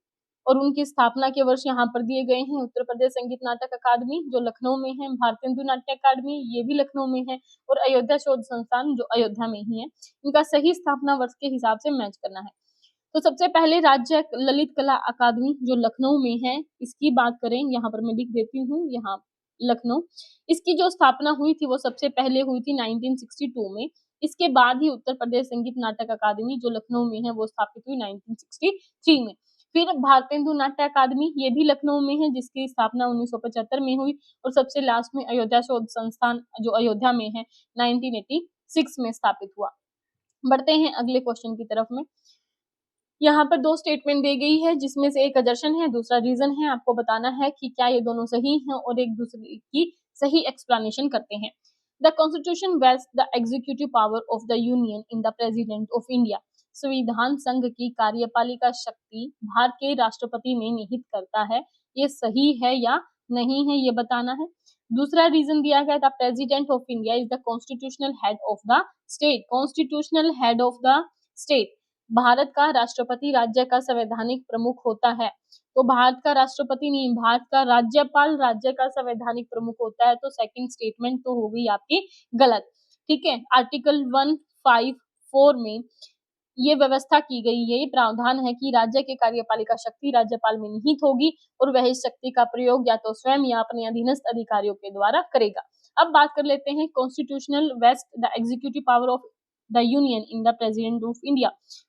और उनकी स्थापना के वर्ष यहाँ पर दिए गए हैं। उत्तर प्रदेश संगीत नाटक अकादमी जो लखनऊ में है, भारतीय हिंदू नाट्य अकादमी ये भी लखनऊ में है और अयोध्या शोध संस्थान जो अयोध्या में ही है। इनका सही स्थापना वर्ष के हिसाब से मैच करना है। तो सबसे पहले राज्य ललित कला अकादमी जो लखनऊ में है, इसकी बात करें, यहाँ पर मैं लिख देती हूँ, यहाँ लखनऊ। इसकी जो स्थापना हुई थी वो सबसे पहले हुई थी 1962 में। इसके बाद ही उत्तर प्रदेश संगीत नाटक अकादमी जो लखनऊ में है वो स्थापित हुई 1963 में। फिर भारतीय हिंदू नाट्य अकादमी ये भी लखनऊ में है जिसकी स्थापना 1975 में हुई और सबसे लास्ट में अयोध्या शोध संस्थान जो अयोध्या में है 1986 में स्थापित हुआ। बढ़ते हैं अगले क्वेश्चन की तरफ में। यहाँ पर दो स्टेटमेंट दी गई है जिसमें से एक असर्शन है, दूसरा रीजन है। आपको बताना है कि क्या ये दोनों सही हैं और एक दूसरे की सही एक्सप्लेनेशन करते हैं। The constitution vest the executive power of the union in the president of India. संविधान संघ की कार्यपालिका शक्ति भारत के राष्ट्रपति में निहित करता है। ये सही है या नहीं है ये बताना है। दूसरा रीजन दिया गया, the president of India is the constitutional head of the state. Constitutional head of the state, Bharat का राष्ट्रपति राज्य का संवैधानिक प्रमुख होता है। तो भारत का राष्ट्रपति नहीं, भारत का राज्यपाल राज्य का संवैधानिक प्रमुख होता है। तो सेकंड स्टेटमेंट तो हो गई आपकी गलत। ठीक है, आर्टिकल 154 में ये व्यवस्था की गई है, ये प्रावधान है कि राज्य के कार्यपालिका शक्ति राज्यपाल में निहित होगी और वह इस शक्ति का प्रयोग या तो स्वयं या अपने अधीनस्थ अधिकारियों के द्वारा करेगा। अब बात कर लेते हैं constitutional vest the executive power of the union in the president of India.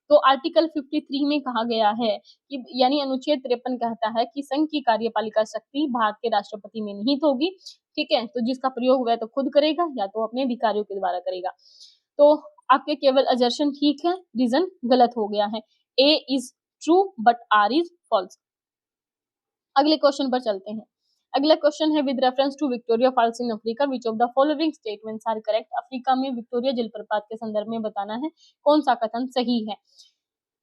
तो आर्टिकल 53 में कहा गया है कि यानी अनुच्छेद 53 कहता है कि संघ की कार्यपालिका शक्ति भारत के राष्ट्रपति में निहित होगी। ठीक है, तो जिसका प्रयोग वह तो खुद करेगा या तो अपने अधिकारियों के द्वारा करेगा। तो आपके केवल अजर्शन ठीक है, रीजन गलत हो गया है। A is true but R is false. अगले क्वेश्चन पर चलते हैं। अगला क्वेश्चन है with reference to Victoria Falls in Africa which of the following statements are correct. Africa में विक्टोरिया जलप्रपात के संदर्भ में बताना है कौन सा कथन सही है।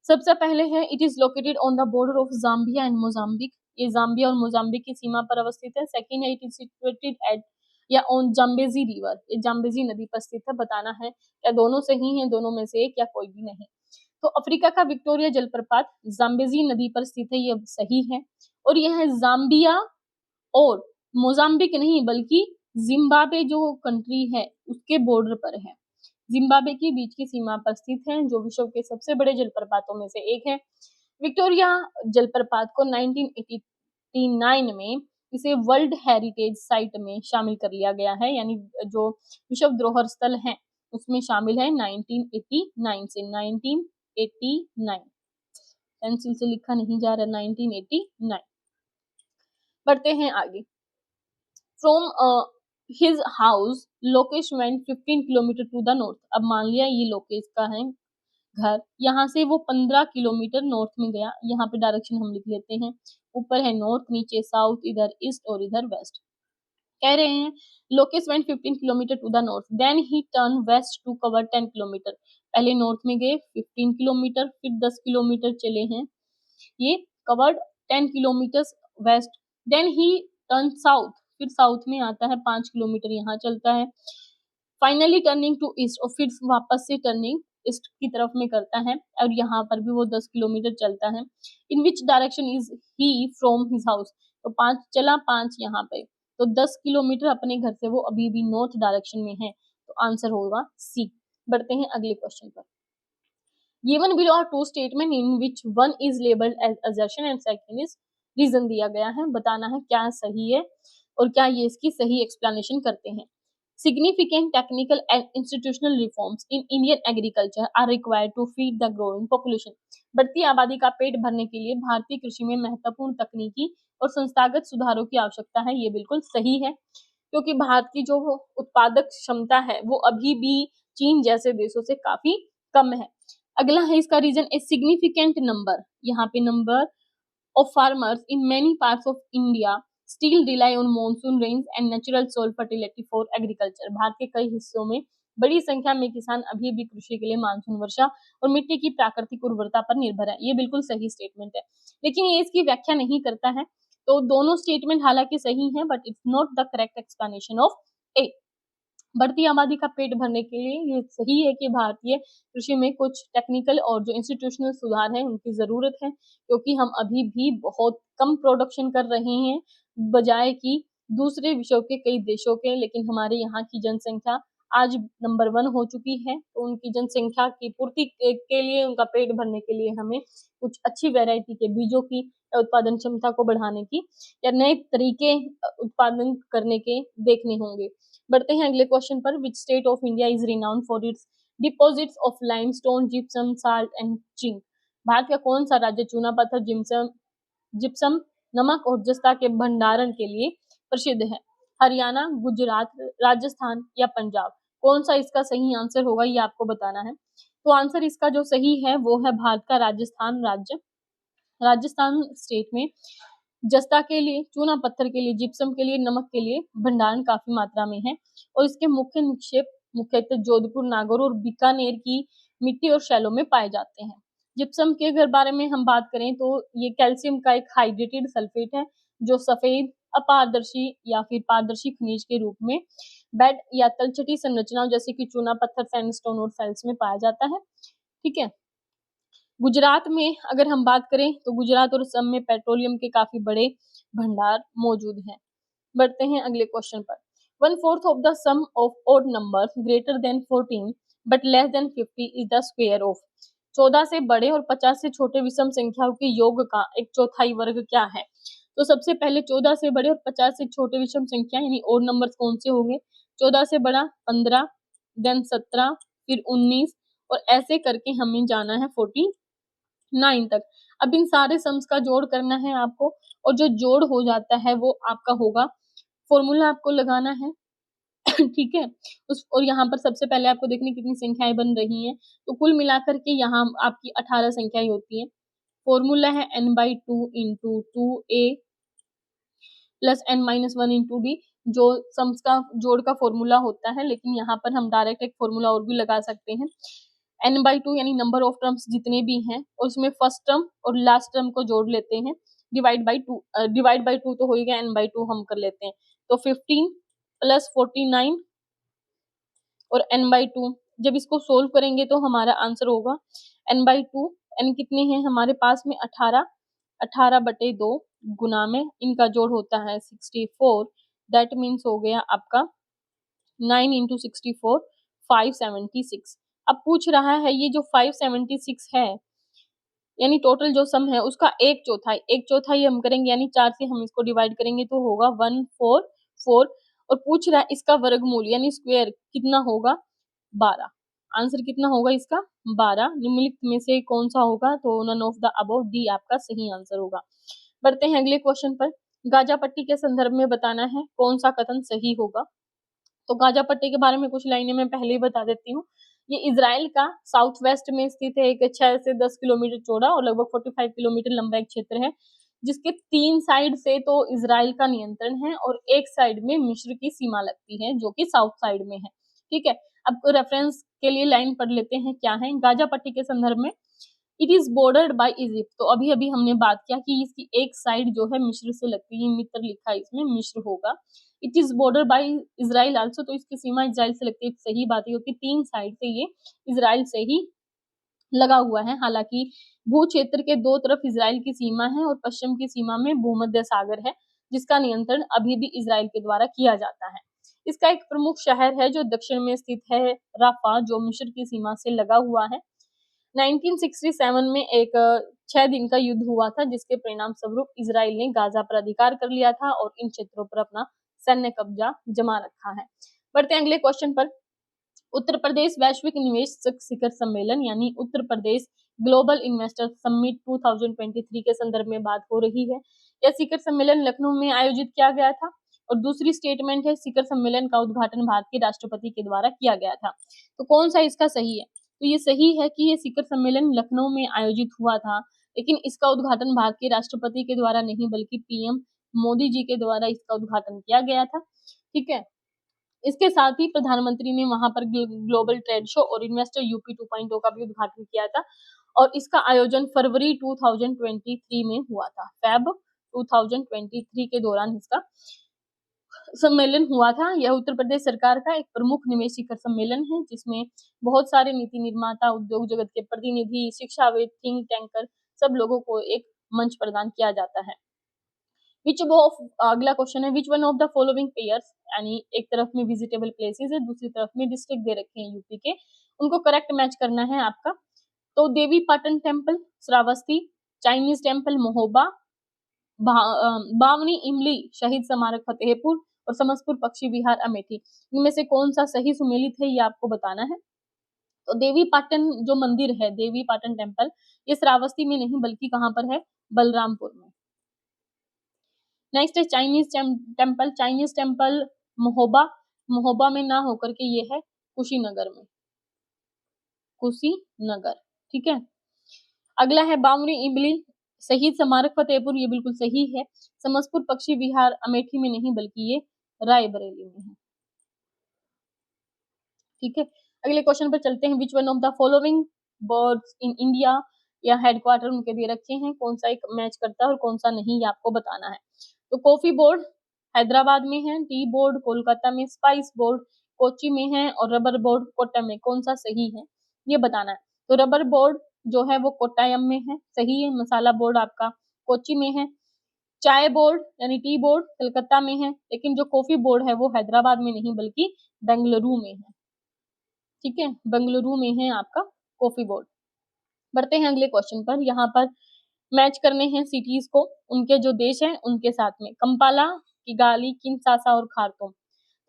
सबसे पहले है it is located on the border of Zambia and Mozambique. ये जाम्बिया और मोजाम्बिक की सीमा पर अवस्थित है। सेकंड है इट इज सिचुएटेड एट या ऑन जाम्बेजी रिवर। ये जाम्बेजी नदी पर स्थित है। बताना है क्या दोनों सही हैं, दोनों में से एक या कोई भी नहीं। तो अफ्रीका का विक्टोरिया जलप्रपात जाम्बेजी नदी पर स्थित है, ये सही है। और यह है जाम्बिया और मोजाम्बिक नहीं बल्कि जिम्बाब्वे जो कंट्री है उसके बॉर्डर पर है। जिम्बाब्वे की बीच की सीमा पर स्थित है जो विश्व के सबसे बड़े जलप्रपातों में से एक है। विक्टोरिया जलप्रपात को 1989 में इसे वर्ल्ड हेरिटेज साइट में शामिल कर लिया गया है, यानी जो विश्व धरोहर स्थल है उसमें शामिल है 1989 से। 1989 पेंसिल से लिखा नहीं जा रहा, 1989। बढ़ते हैं आगे। From his house Lokesh went 15 kilometre to the north. अब मान लिया ये लोकेश का है घर, यहाँ से वो 15 किलोमीटर नॉर्थ में गया। यहाँ पे डायरेक्शन हम लिख लेते हैं, ऊपर है नॉर्थ, नीचे साउथ, इधर ईस्ट और इधर वेस्ट। कह रहे हैं Lokesh went 15 kilometre to the north then he turn west to cover 10 kilometre. पहले नॉर्थ में गए 15 किलोमीटर, फिर 10 किलोमीटर चले हैं, ये covered 10 kilometre west. Then he turn south, फिर साउथ में आता है 5 किलोमीटर यहाँ चलता है। फाइनली टर्निंग टू ईस्ट और फिर वापस से टर्निंग ईस्ट की तरफ में करता है और यहाँ पर भी वो 10 किलोमीटर चलता है। In which direction is he from his house, तो 5 चला, 5 यहाँ पे, तो 10 किलोमीटर अपने घर से वो अभी भी नॉर्थ डायरेक्शन में है, तो आंसर होगा सी। बढ़ते हैं अगले क्वेश्चन पर। Given below are two statement in which one is labeled as assertion and second is reason दिया गया है, बताना है क्या सही है और क्या ये इसकी सही एक्सप्लेनेशन करते हैं। Significant technical and institutional reforms in Indian agriculture are required to feed the growing population. बढ़ती आबादी का पेट भरने के लिए भारतीय कृषि में महत्वपूर्ण तकनीकी और संस्थागत सुधारों की आवश्यकता है। ये बिल्कुल सही है, क्योंकि भारत की जो उत्पादक क्षमता है वो अभी भी चीन जैसे देशों से काफी कम है। अगला है इसका रीजन, ए सिग्निफिकेंट नंबर, यहाँ पे number of farmers in many parts of India still rely on monsoon rains and natural soil fertility for agriculture. भारत के कई हिस्सों में बड़ी संख्या में किसान अभी भी कृषि के लिए मानसून वर्षा और मिट्टी की प्राकृतिक उर्वरता पर निर्भर है। ये बिल्कुल सही स्टेटमेंट है, लेकिन ये इसकी व्याख्या नहीं करता है। तो दोनों स्टेटमेंट हालांकि सही है, but it's not the correct explanation of A. बढ़ती आबादी का पेट भरने के लिए ये सही है कि भारतीय कृषि में कुछ टेक्निकल और जो इंस्टीट्यूशनल सुधार है उनकी जरूरत है, क्योंकि हम अभी भी बहुत कम प्रोडक्शन कर रहे हैं बजाय कि दूसरे विश्व के कई देशों के। लेकिन हमारे यहाँ की जनसंख्या आज नंबर 1 हो चुकी है, तो उनकी जनसंख्या की पूर्ति के लिए, उनका पेट भरने के लिए हमें कुछ अच्छी वैरायटी के बीजों की उत्पादन क्षमता को बढ़ाने की या नए तरीके उत्पादन करने के देखने होंगे। बढ़ते हैं अगले क्वेश्चन पर। Which state of India is renowned for its deposits of limestone, gypsum, salt and zinc. Bharat का कौन सा राज्य चूना पत्थर, जिप्सम, नमक और जस्ता के भंडारण के लिए प्रसिद्ध है? हरियाणा, गुजरात, राजस्थान या पंजाब? कौन सा इसका सही आंसर होगा ये आपको बताना है। तो आंसर इसका जो सही है वो है भारत का राजस्थान राज्य। राजस्थान स्टेट में जस्ता के लिए, चूना पत्थर के लिए, जिप्सम के लिए, नमक के लिए भंडारण काफी मात्रा में है और इसके मुख्य निक्षेप मुख्यतः जोधपुर, नागौर और बीकानेर की मिट्टी और शैलों में पाए जाते हैं। जिप्सम के अगर बारे में हम बात करें तो ये कैल्शियम का एक हाइड्रेटेड सल्फेट है जो सफेद, अपारदर्शी या फिर पारदर्शी खनिज के रूप में बेड या तलछटी संरचनाओं जैसे कि चूना पत्थर, सैंडस्टोन और सेल्स में पाया जाता है। ठीक है। गुजरात में अगर हम बात करें तो गुजरात और असम में पेट्रोलियम के काफी बड़े भंडार मौजूद हैं। बढ़ते हैं अगले क्वेश्चन पर। 1/4 of the sum of odd numbers greater than 14 but less than 50 is the square of. 14 से बड़े और 50 से छोटे विषम संख्याओं के योग का एक चौथाई वर्ग क्या है? तो सबसे पहले 14 से बड़े और 50 से छोटे विषम संख्या यानी ऑड नंबर्स कौन से होंगे? 14 से बड़ा 15, देन 17, फिर 19 और ऐसे करके हमें जाना है 49 तक। अब इन सारे सम्स का जोड़ करना है आपको और जो जोड़ हो जाता है वो आपका होगा, फॉर्मूला आपको लगाना है। ठीक है। उस और यहाँ पर सबसे पहले आपको देखने कितनी संख्याएं बन रही हैं, तो कुल मिलाकर के यहाँ आपकी 18 संख्याएं होती हैं। फॉर्मूला है n/2 into 2a plus n-1 into d, जो सम्स का जोड़ का फॉर्मूला होता है। लेकिन यहाँ पर हम डायरेक्ट एक फॉर्मूला और भी लगा सकते हैं। n/2 यानी नंबर ऑफ टर्म्स जितने भी हैं और उसमें फर्स्ट टर्म और लास्ट टर्म को जोड़ लेते हैं, डिवाइड बाई 2 तो होगा, n/2 हम कर लेते हैं, तो 15 प्लस 49 और n/2। जब इसको सोल्व करेंगे तो हमारा आंसर होगा n/2, n कितने हैं हमारे पास में 18, 18/2 गुना में इनका जोड़ होता है 64, दैट मीन्स हो गया आपका 9 इंटू 64 576। अब पूछ रहा है ये जो 576 है यानी टोटल जो सम है उसका एक चौथाई हम करेंगे, यानी 4 से हम इसको डिवाइड करेंगे तो होगा 144 और पूछ रहा है इसका वर्गमूल यानी स्क्वायर कितना होगा, 12। आंसर कितना होगा इसका, 12। निम्नलिखित में से कौन सा होगा, तो none of the above, D आपका सही आंसर होगा। बढ़ते हैं अगले क्वेश्चन पर। गाजा पट्टी के संदर्भ में बताना है कौन सा कथन सही होगा। तो गाजा पट्टी के बारे में कुछ लाइनें मैं पहले ही बता देती हूँ। ये इजराइल का साउथ वेस्ट में स्थित है, एक 6 से 10 किलोमीटर चौड़ा और लगभग 45 किलोमीटर लंबा एक क्षेत्र है, जिसके 3 साइड से तो इजराइल का नियंत्रण है और एक साइड में मिस्र की सीमा लगती है जो कि साउथ साइड में है। ठीक है। अब रेफरेंस के लिए लाइन पढ़ लेते हैं क्या है गाजा पट्टी के संदर्भ में। It is bordered by Egypt, तो अभी अभी हमने बात किया कि इसकी एक साइड जो है मिस्र से लगती है, मित्र लिखा है इसमें, मिस्र होगा। It is border by Israel also, तो इसकी सीमा इजराइल से लगती है, सही बात है क्योंकि 3 साइड से ये इजराइल से ही लगा हुआ है। हालांकि भू क्षेत्र के दो तरफ इजराइल की सीमा है और पश्चिम की सीमा में भूमध्य सागर है, जिसका नियंत्रण अभी भी इजराइल के द्वारा किया जाता है। इसका एक प्रमुख शहर है जो दक्षिण में स्थित है, राफा, जो मिस्र की सीमा से लगा हुआ है। 1967 में एक 6 दिन का युद्ध हुआ था, जिसके परिणाम स्वरूप इजराइल ने गाजा पर अधिकार कर लिया था और इन क्षेत्रों पर अपना सैन्य कब्जा जमा रखा है। बढ़ते हैं अगले क्वेश्चन पर। उत्तर प्रदेश वैश्विक निवेशक शिखर सम्मेलन यानी Uttar Pradesh global investor summit 2023 के संदर्भ में बात हो रही है। यह शिखर सम्मेलन लखनऊ में आयोजित किया गया था। और दूसरी स्टेटमेंट है, शिखर सम्मेलन का उद्घाटन भारत के राष्ट्रपति के द्वारा किया गया था। तो कौन सा इसका सही है? तो ये सही है कि ये शिखर सम्मेलन लखनऊ में आयोजित हुआ था, लेकिन इसका उद्घाटन भारत के राष्ट्रपति के द्वारा नहीं बल्कि पीएम मोदी जी के द्वारा इसका उद्घाटन किया गया था। ठीक है। इसके साथ ही प्रधानमंत्री ने वहां पर ग्लोबल ट्रेड शो और इन्वेस्टर यूपी 2.0 का भी उद्घाटन किया था और इसका आयोजन फरवरी 2023 में हुआ था। फेब 2023 के दौरान इसका सम्मेलन हुआ था। यह उत्तर प्रदेश सरकार का एक प्रमुख निवेश शिखर सम्मेलन है, जिसमें बहुत सारे नीति निर्माता, उद्योग जगत के प्रतिनिधि, शिक्षाविद, थिंक टैंकर सब लोगों को एक मंच प्रदान किया जाता है। अगला क्वेश्चन है, which one of the following pairs, यानी एक तरफ में विजिटेबल प्लेसेस है, दूसरी तरफ में डिस्ट्रिक्ट दे रखे हैं यूपी के, उनको करेक्ट मैच करना है आपका। तो Devi Patan temple Shravasti, Chinese temple Mahoba, Bawani Imli शहीद स्मारक फतेहपुर और समस्तपुर पक्षी विहार अमेठी। इनमें से कौन सा सही सुमेलित है, ये आपको बताना है। तो देवी पाटन जो मंदिर है, देवी पाटन टेम्पल, ये श्रावस्ती में नहीं बल्कि कहाँ पर है? बलरामपुर में। नेक्स्ट है Chinese temple, Chinese temple Mahoba, Mahoba में ना होकर के ये है कुशीनगर में, कुशीनगर। ठीक है। अगला है बावनी इमली शहीद स्मारक फतेहपुर, ये बिल्कुल सही है। समस्तपुर पक्षी विहार अमेठी में नहीं बल्कि ये रायबरेली में है। ठीक है। अगले क्वेश्चन पर चलते हैं, which one of the following birds in India, या हेडक्वार्टर उनके दे रखे हैं, कौन सा एक मैच करता है और कौन सा नहीं, ये आपको बताना है। तो कॉफी बोर्ड हैदराबाद में है, टी बोर्ड कोलकाता में, स्पाइस बोर्ड कोची में है और रबर बोर्ड कोट्टयम में। कौन सा सही है ये बताना है। तो रबर बोर्ड जो है वो कोट्टयम में है, सही है। मसाला बोर्ड आपका कोची में है। चाय बोर्ड यानी टी बोर्ड कलकत्ता में है, लेकिन जो कॉफी बोर्ड है वो हैदराबाद में नहीं बल्कि बेंगलुरु में है। ठीक है, बेंगलुरु में है आपका कॉफी बोर्ड। बढ़ते हैं अगले क्वेश्चन पर। यहाँ पर मैच करने हैं सिटीज को उनके जो देश है उनके साथ में। कंपाला, किगाली, किनशासा और खार्तूम।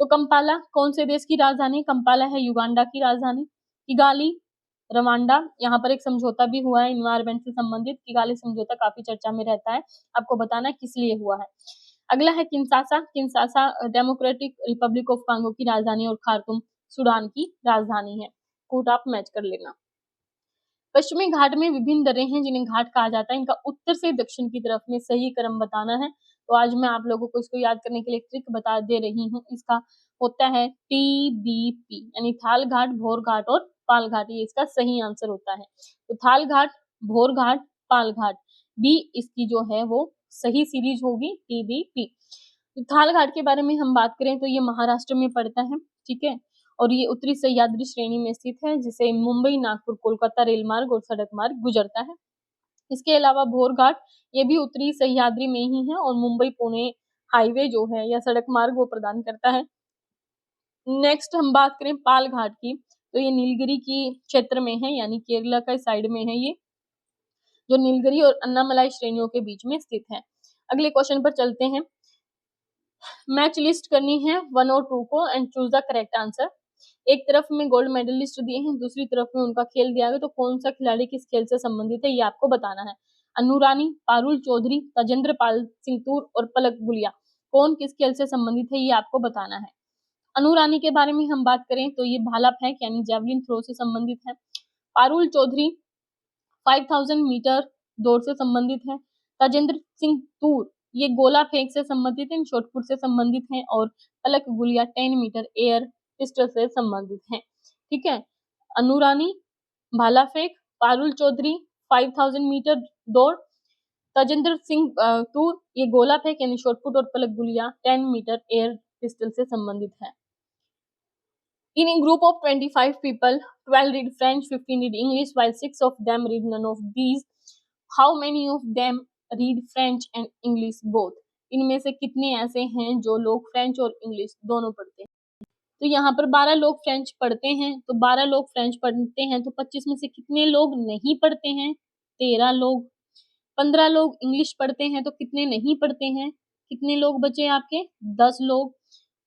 तो कंपाला कौन से देश की राजधानी? कंपाला है युगांडा की राजधानी। किगाली रवांडा, यहाँ पर एक समझौता भी हुआ है इन्वायरमेंट से संबंधित। किगाली समझौता काफी चर्चा में रहता है, आपको बताना है किस लिए हुआ है। अगला है Kinshasa, Kinshasa democratic Republic of Congo की राजधानी और खार्तूम सूडान की राजधानी है। कोट आप मैच कर लेना। पश्चिमी घाट में विभिन्न दरें हैं जिन्हें घाट कहा जाता है, इनका उत्तर से दक्षिण की तरफ में सही क्रम बताना है। तो आज मैं आप लोगों को इसको याद करने के लिए ट्रिक बता दे रही हूँ। इसका होता है TBP, यानी थाल घाट, भोर घाट और पाल घाट, ये इसका सही आंसर होता है। तो थाल घाट, भोर घाट, पाल घाट, बी इसकी जो है वो सही सीरीज होगी TBP। तो थाल घाट के बारे में हम बात करें तो ये महाराष्ट्र में पड़ता है। ठीक है, और ये उत्तरी सह्याद्री श्रेणी में स्थित है, जिसे मुंबई, नागपुर, कोलकाता रेल मार्ग और सड़क मार्ग गुजरता है। इसके अलावा भोर घाट ये भी उत्तरी सह्याद्री में ही है और मुंबई पुणे हाईवे जो है या सड़क मार्ग वो प्रदान करता है। नेक्स्ट हम बात करें पाल घाट की, तो ये नीलगिरी की क्षेत्र में है, यानी केरला का साइड में है ये, जो नीलगिरी और अन्नामलाई श्रेणियों के बीच में स्थित है। अगले क्वेश्चन पर चलते हैं। मैच लिस्ट करनी है 1 और 2 को and choose the correct answer. एक तरफ में गोल्ड मेडलिस्ट दिए हैं, दूसरी तरफ में उनका खेल दिया गया, तो कौन सा खिलाड़ी किस खेल से संबंधित है ये आपको बताना है। अनु रानी, पारुल चौधरी, तजेंद्र पाल सिंह तूर और पलक गुलिया, कौन किस खेल से संबंधित है ये आपको बताना है। अनु रानी के बारे में हम बात करें तो ये भाला फेंक यानी जेवलिन थ्रो से संबंधित है। पारुल चौधरी 5000 मीटर दौड़ से संबंधित है। तजेंद्र सिंह तूर ये गोला फेंक से संबंधित है, शॉटपुट से संबंधित है। और पलक गुलिया 10 मीटर एयर पिस्टल से संबंधित है। ठीक है, अनु रानी भाला फेंक, पारुल चौधरी 5000 मीटर दौड़, तजेंद्र सिंह तूर ये गोला फेंक यानी शॉटपुट और पलक गुलिया 10 मीटर एयर पिस्टल से संबंधित है। In a group of 25 people, 12 read French, 15 read English, while 6 of them read none of these. How many of them read French and English both? इनमें से कितने ऐसे हैं जो लोग फ्रेंच और इंग्लिश दोनों पढ़ते हैं? तो यहाँ पर 12 लोग फ्रेंच पढ़ते हैं, तो 12 लोग फ्रेंच पढ़ते हैं, तो 25 में से कितने लोग नहीं पढ़ते हैं? 13 लोग। 15 लोग इंग्लिश पढ़ते हैं, तो कितने नहीं पढ़ते हैं? कितने लोग बचे आपके? 10 लोग।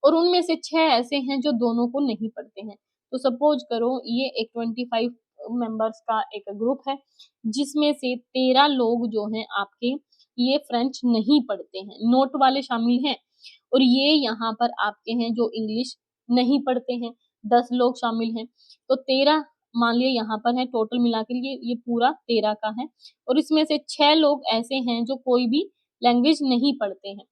और उनमें से 6 ऐसे हैं जो दोनों को नहीं पढ़ते हैं। तो सपोज करो ये एक 25 मेंबर्स का एक ग्रुप है, जिसमें से 13 लोग जो हैं आपके ये फ्रेंच नहीं पढ़ते हैं, नोट वाले शामिल हैं, और ये यहाँ पर आपके हैं जो इंग्लिश नहीं पढ़ते हैं, 10 लोग शामिल हैं। तो 13 मान लिया यहाँ पर है, टोटल मिलाकर ये पूरा 13 का है, और इसमें से 6 लोग ऐसे हैं जो कोई भी लैंग्वेज नहीं पढ़ते हैं।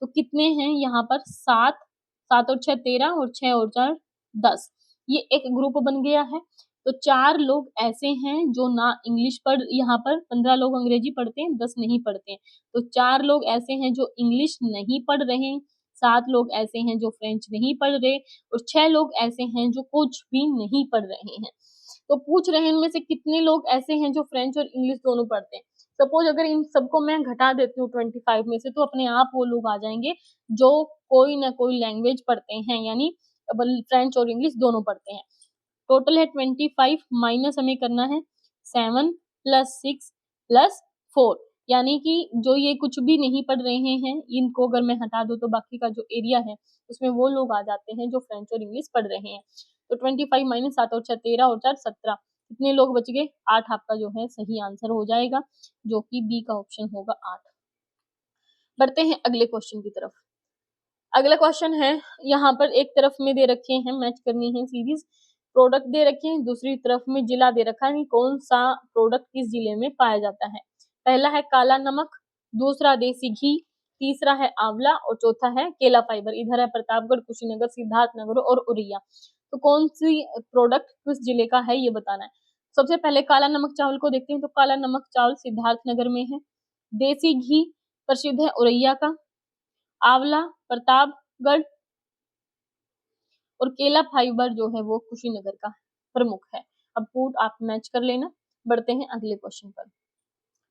तो कितने हैं यहाँ पर? 7 7 और 6 13 और 6 और 4 10। ये एक ग्रुप बन गया है। तो 4 लोग ऐसे हैं जो ना इंग्लिश पढ़, यहाँ पर 15 लोग अंग्रेजी पढ़ते हैं, 10 नहीं पढ़ते हैं। तो 4 लोग ऐसे हैं जो इंग्लिश नहीं पढ़ रहे हैं, 7 लोग ऐसे हैं जो फ्रेंच नहीं पढ़ रहे, और 6 लोग ऐसे हैं जो कुछ भी नहीं पढ़ रहे हैं। तो पूछ रहे हैं इनमें से कितने लोग ऐसे हैं जो फ्रेंच और इंग्लिश दोनों पढ़ते हैं। सपोज अगर इन सबको मैं घटा देती हूँ 25 में से, तो अपने आप वो लोग आ जाएंगे जो कोई ना कोई लैंग्वेज पढ़ते हैं, यानी फ्रेंच और इंग्लिश दोनों पढ़ते हैं। टोटल है 25 माइनस हमें करना है 7 प्लस 6 प्लस 4, यानी कि जो ये कुछ भी नहीं पढ़ रहे हैं, इनको अगर मैं हटा दूं तो बाकी का जो एरिया है उसमें वो लोग आ जाते हैं जो फ्रेंच और इंग्लिश पढ़ रहे हैं। तो 25 माइनस 7 और 6 13 और 4 17, कितने लोग बच गए? 8 आपका जो है सही आंसर हो जाएगा, जो कि बी का ऑप्शन होगा 8। बढ़ते हैं अगले क्वेश्चन की तरफ। अगला क्वेश्चन है, यहाँ पर एक तरफ में दे रखे हैं मैच करनी है सीरीज, प्रोडक्ट दे रखे हैं, दूसरी तरफ में जिला दे रखा है, कौन सा प्रोडक्ट किस जिले में पाया जाता है। पहला है काला नमक, दूसरा देसी घी, तीसरा है आंवला और चौथा है केला फाइबर। इधर है प्रतापगढ़, कुशीनगर, सिद्धार्थनगर और उड़िया। तो कौन सी प्रोडक्ट किस जिले का है ये बताना है। सबसे पहले काला नमक चावल को देखते हैं, तो काला नमक चावल सिद्धार्थनगर में है, देसी घी प्रसिद्ध है उड़िया का, आंवला प्रतापगढ़ और केला फाइबर जो है वो कुशीनगर का प्रमुख है। अब पूट आप मैच कर लेना। बढ़ते हैं अगले क्वेश्चन पर।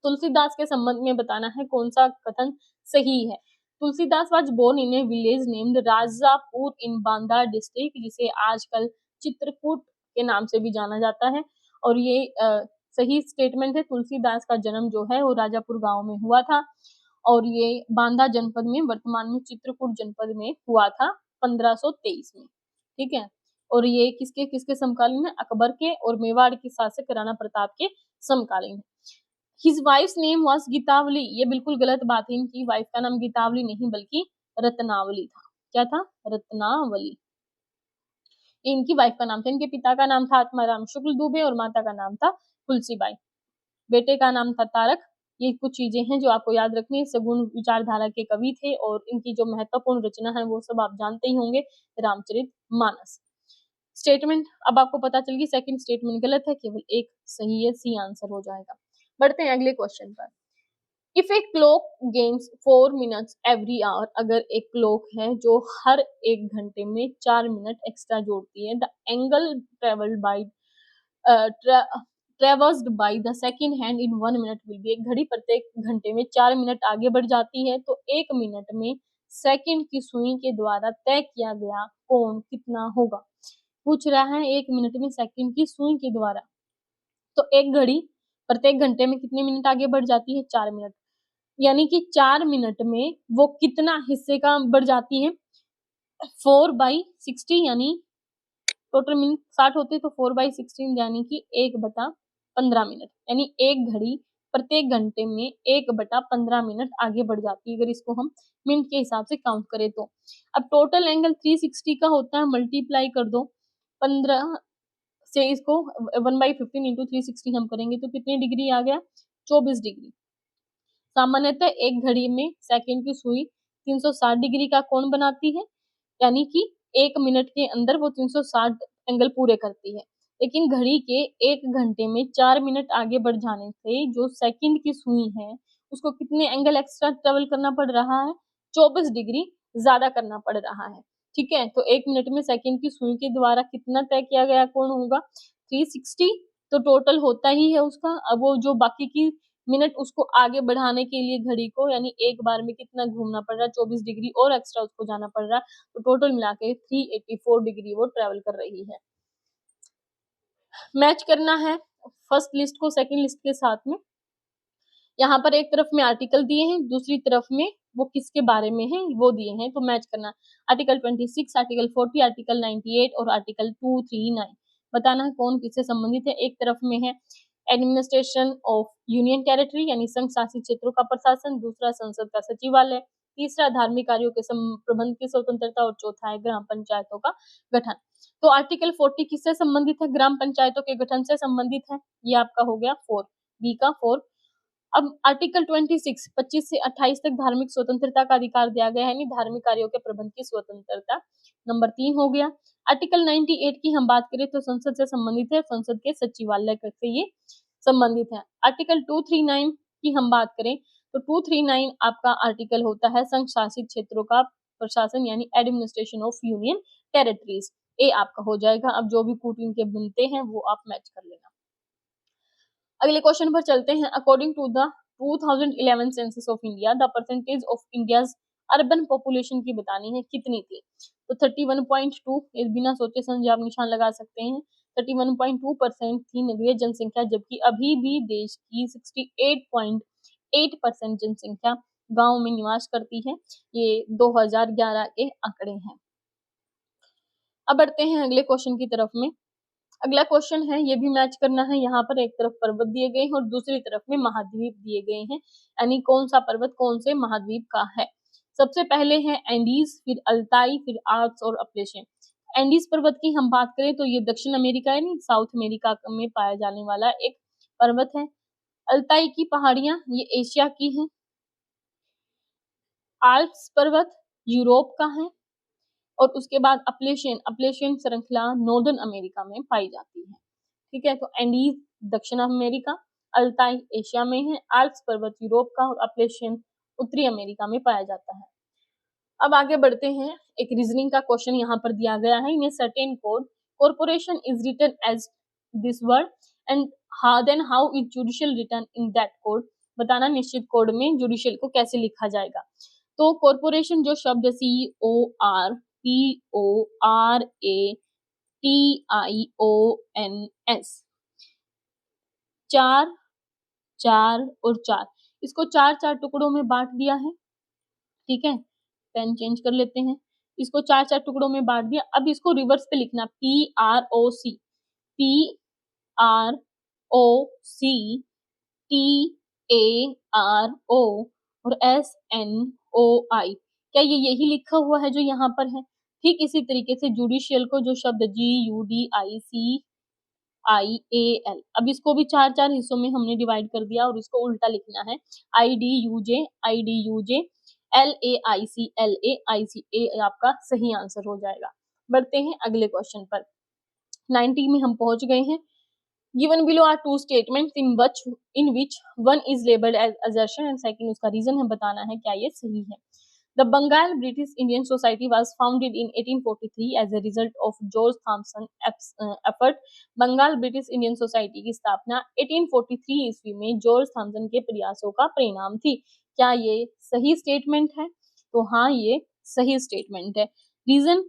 तुलसीदास के संबंध में बताना है कौन सा कथन सही है। Tulsidas was born in a village named Rajapur in Banda district, जिसे आजकल चित्रकूट के नाम से भी जाना जाता है, और ये सही स्टेटमेंट है। तुलसीदास का जन्म जो है वो राजापुर गांव में हुआ था, और ये बांदा जनपद में, वर्तमान में चित्रकूट जनपद में हुआ था 1523 में। ठीक है, और ये किसके किसके समकालीन है? अकबर के और मेवाड़ के शासक राणा प्रताप के समकालीन है। His wives name was Gitavali, ये बिल्कुल गलत बात है, इनकी वाइफ का नाम गीतावली नहीं बल्कि रत्नावली था। क्या था? रत्नावली, इनकी वाइफ का नाम था। इनके पिता का नाम था आत्माराम शुक्ल दुबे और माता का नाम था तुलसीबाई। बेटे का नाम था तारक। ये कुछ चीजें हैं जो आपको याद रखनी है। सगुन विचारधारा के कवि थे, और इनकी जो महत्वपूर्ण रचना है वो सब आप जानते ही होंगे, रामचरितमानस। स्टेटमेंट अब आपको पता चल गई, सेकंड स्टेटमेंट गलत है, केवल एक सही है, सी आंसर हो जाएगा। बढ़ते हैं अगले क्वेश्चन पर। If a clock gains 4 minutes every hour, अगर एक क्लॉक है जो हर 1 घंटे में 4 मिनट एक्स्ट्रा जोड़ती है, the angle travelled by traversed by the second hand in 1 minute will be, एक घड़ी प्रत्येक घंटे में 4 मिनट आगे बढ़ जाती है, तो 1 मिनट में सेकंड की सुई के द्वारा तय किया गया कोण कितना होगा। पूछ रहा है 1 मिनट में सेकंड की सुई के द्वारा, तो एक घड़ी प्रत्येक घंटे में कितने मिनट आगे बढ़ जाती है? 4 मिनट, यानी कि 4 मिनट में वो कितना हिस्से का बढ़ जाती है? 4/60, यानी टोटल मिनट 60 होते तो 4/16 यानी कि 1/15 मिनट, यानी एक घड़ी प्रत्येक घंटे में 1/15 मिनट आगे बढ़ जाती है, अगर इसको हम मिनट के हिसाब से काउंट करें तो। अब टोटल एंगल 360 का होता है, मल्टीप्लाई कर दो 15 से, इसको 1/15 इंटू 360 हम करेंगे तो कितने डिग्री आ गया? 24 डिग्री। सामान्यतः एक घड़ी में सेकंड की सुई 360 डिग्री का कोण बनाती है, यानी कि 1 मिनट के अंदर वो 360 एंगल पूरे करती है। लेकिन घड़ी के 1 घंटे में 4 मिनट आगे बढ़ जाने से जो सेकंड की सुई है उसको कितने एंगल एक्स्ट्रा ट्रेवल करना पड़ रहा है? 24 डिग्री ज्यादा करना पड़ रहा है। ठीक है, तो 1 मिनट में सेकंड की सुई के द्वारा कितना तय किया गया कोण होगा 360, तो टोटल होता ही है उसका। अब वो जो बाकी की मिनट उसको आगे बढ़ाने के लिए घड़ी को यानी एक बार में कितना घूमना पड़ रहा है 24 डिग्री और एक्स्ट्रा उसको जाना पड़ रहा है, तो टोटल मिला के 384 डिग्री वो ट्रेवल कर रही है। मैच करना है फर्स्ट लिस्ट को सेकंड लिस्ट के साथ में। यहाँ पर एक तरफ में आर्टिकल दिए हैं, दूसरी तरफ में वो किसके बारे में है वो दिए हैं, तो मैच करना आर्टिकल 26, आर्टिकल 40, आर्टिकल 98 और आर्टिकल 239 बताना है कौन किससे संबंधित है। एक तरफ में है एडमिनिस्ट्रेशन ऑफ यूनियन टेरिटरी यानी संघ शासित क्षेत्रों का प्रशासन, दूसरा संसद का सचिवालय, तीसरा धार्मिक कार्यों के प्रबंध की स्वतंत्रता और चौथा है ग्राम पंचायतों का गठन। तो आर्टिकल 40 किससे संबंधित है, ग्राम पंचायतों के गठन से संबंधित है, ये आपका हो गया 4, बी का 4। अब आर्टिकल 26 25 से 28 तक धार्मिक स्वतंत्रता का अधिकार दिया गया है, यानी धार्मिक कार्यों के प्रबंध की स्वतंत्रता, नंबर 3 हो गया। आर्टिकल 98 की हम बात करें तो संसद से संबंधित है, संसद के सचिवालय से ये संबंधित है। आर्टिकल 239 की हम बात करें तो 239 आपका आर्टिकल होता है संघ शासित क्षेत्रों का प्रशासन यानी एडमिनिस्ट्रेशन ऑफ यूनियन टेरिटरीज, ए आपका हो जाएगा। अब जो भी पुट इनके बनते हैं वो आप मैच कर लेना। अगले क्वेश्चन पर चलते हैं। According to the 2011 census of India the percentage of India's urban population की बतानी है कितनी थी, तो 31.2, इस बिना सोचे समझे आप निशान लगा सकते हैं। 31.2% थी नगरीय जनसंख्या, जबकि अभी भी देश की 68.8% जनसंख्या गांव में निवास करती है। ये 2011 के आंकड़े हैं। अब बढ़ते हैं अगले क्वेश्चन की तरफ में। अगला क्वेश्चन है, ये भी मैच करना है। यहाँ पर एक तरफ पर्वत दिए गए हैं और दूसरी तरफ में महाद्वीप दिए गए हैं, यानी कौन सा पर्वत कौन से महाद्वीप का है। सबसे पहले है एंडीज, फिर अल्ताई, फिर आल्प्स और अपलेशियन। एंडीज पर्वत की हम बात करें तो ये दक्षिण अमेरिका यानी साउथ अमेरिका में पाया जाने वाला एक पर्वत है। अल्ताई की पहाड़ियां ये एशिया की हैं। आल्प्स पर्वत यूरोप का है और उसके बाद अपलेशियन श्रृंखला नॉर्दर्न अमेरिका में पाई जाती है। ठीक है, तो एंडीज दक्षिण अमेरिका, अल्ताई एशिया में है, आल्प्स पर्वत यूरोप का और अपलेशियन उत्तरी अमेरिका में पाया जाता है। अब आगे बढ़ते हैं। एक रीजनिंग का क्वेश्चन यहाँ पर दिया गया है। In a certain code corporation is written as this word and then how is judicial written in that code. बताना निश्चित कोड में जुडिशियल को कैसे लिखा जाएगा। तो कॉर्पोरेशन जो शब्द CORPORATIONS 4 4 और 4, इसको 4 टुकड़ों में बांट दिया है। ठीक है, पेन चेंज कर लेते हैं। इसको 4 टुकड़ों में बांट दिया। अब इसको रिवर्स पे लिखना, PROC TARO और SNOI। क्या ये यही लिखा हुआ है जो यहाँ पर है। ठीक इसी तरीके से जुडिशियल को जो शब्द GUDICIAL, अब इसको भी 4 हिस्सों में हमने डिवाइड कर दिया और इसको उल्टा लिखना है IDUJ LAIC आपका सही आंसर हो जाएगा। बढ़ते हैं अगले क्वेश्चन पर। 90 में हम पहुंच गए हैं। Given below are two statements in which one is labeled as assertion and second उसका रीजन है बताना है क्या ये सही है। The Bengal British Indian Society was founded in 1843 as a result of George Thompson effort। Bengal British Indian society की स्थापना 1843 ईस्वी में जॉर्ज थॉमसन के प्रयासों का परिणाम थी। क्या ये सही स्टेटमेंट है, तो हाँ ये सही स्टेटमेंट है। रीजन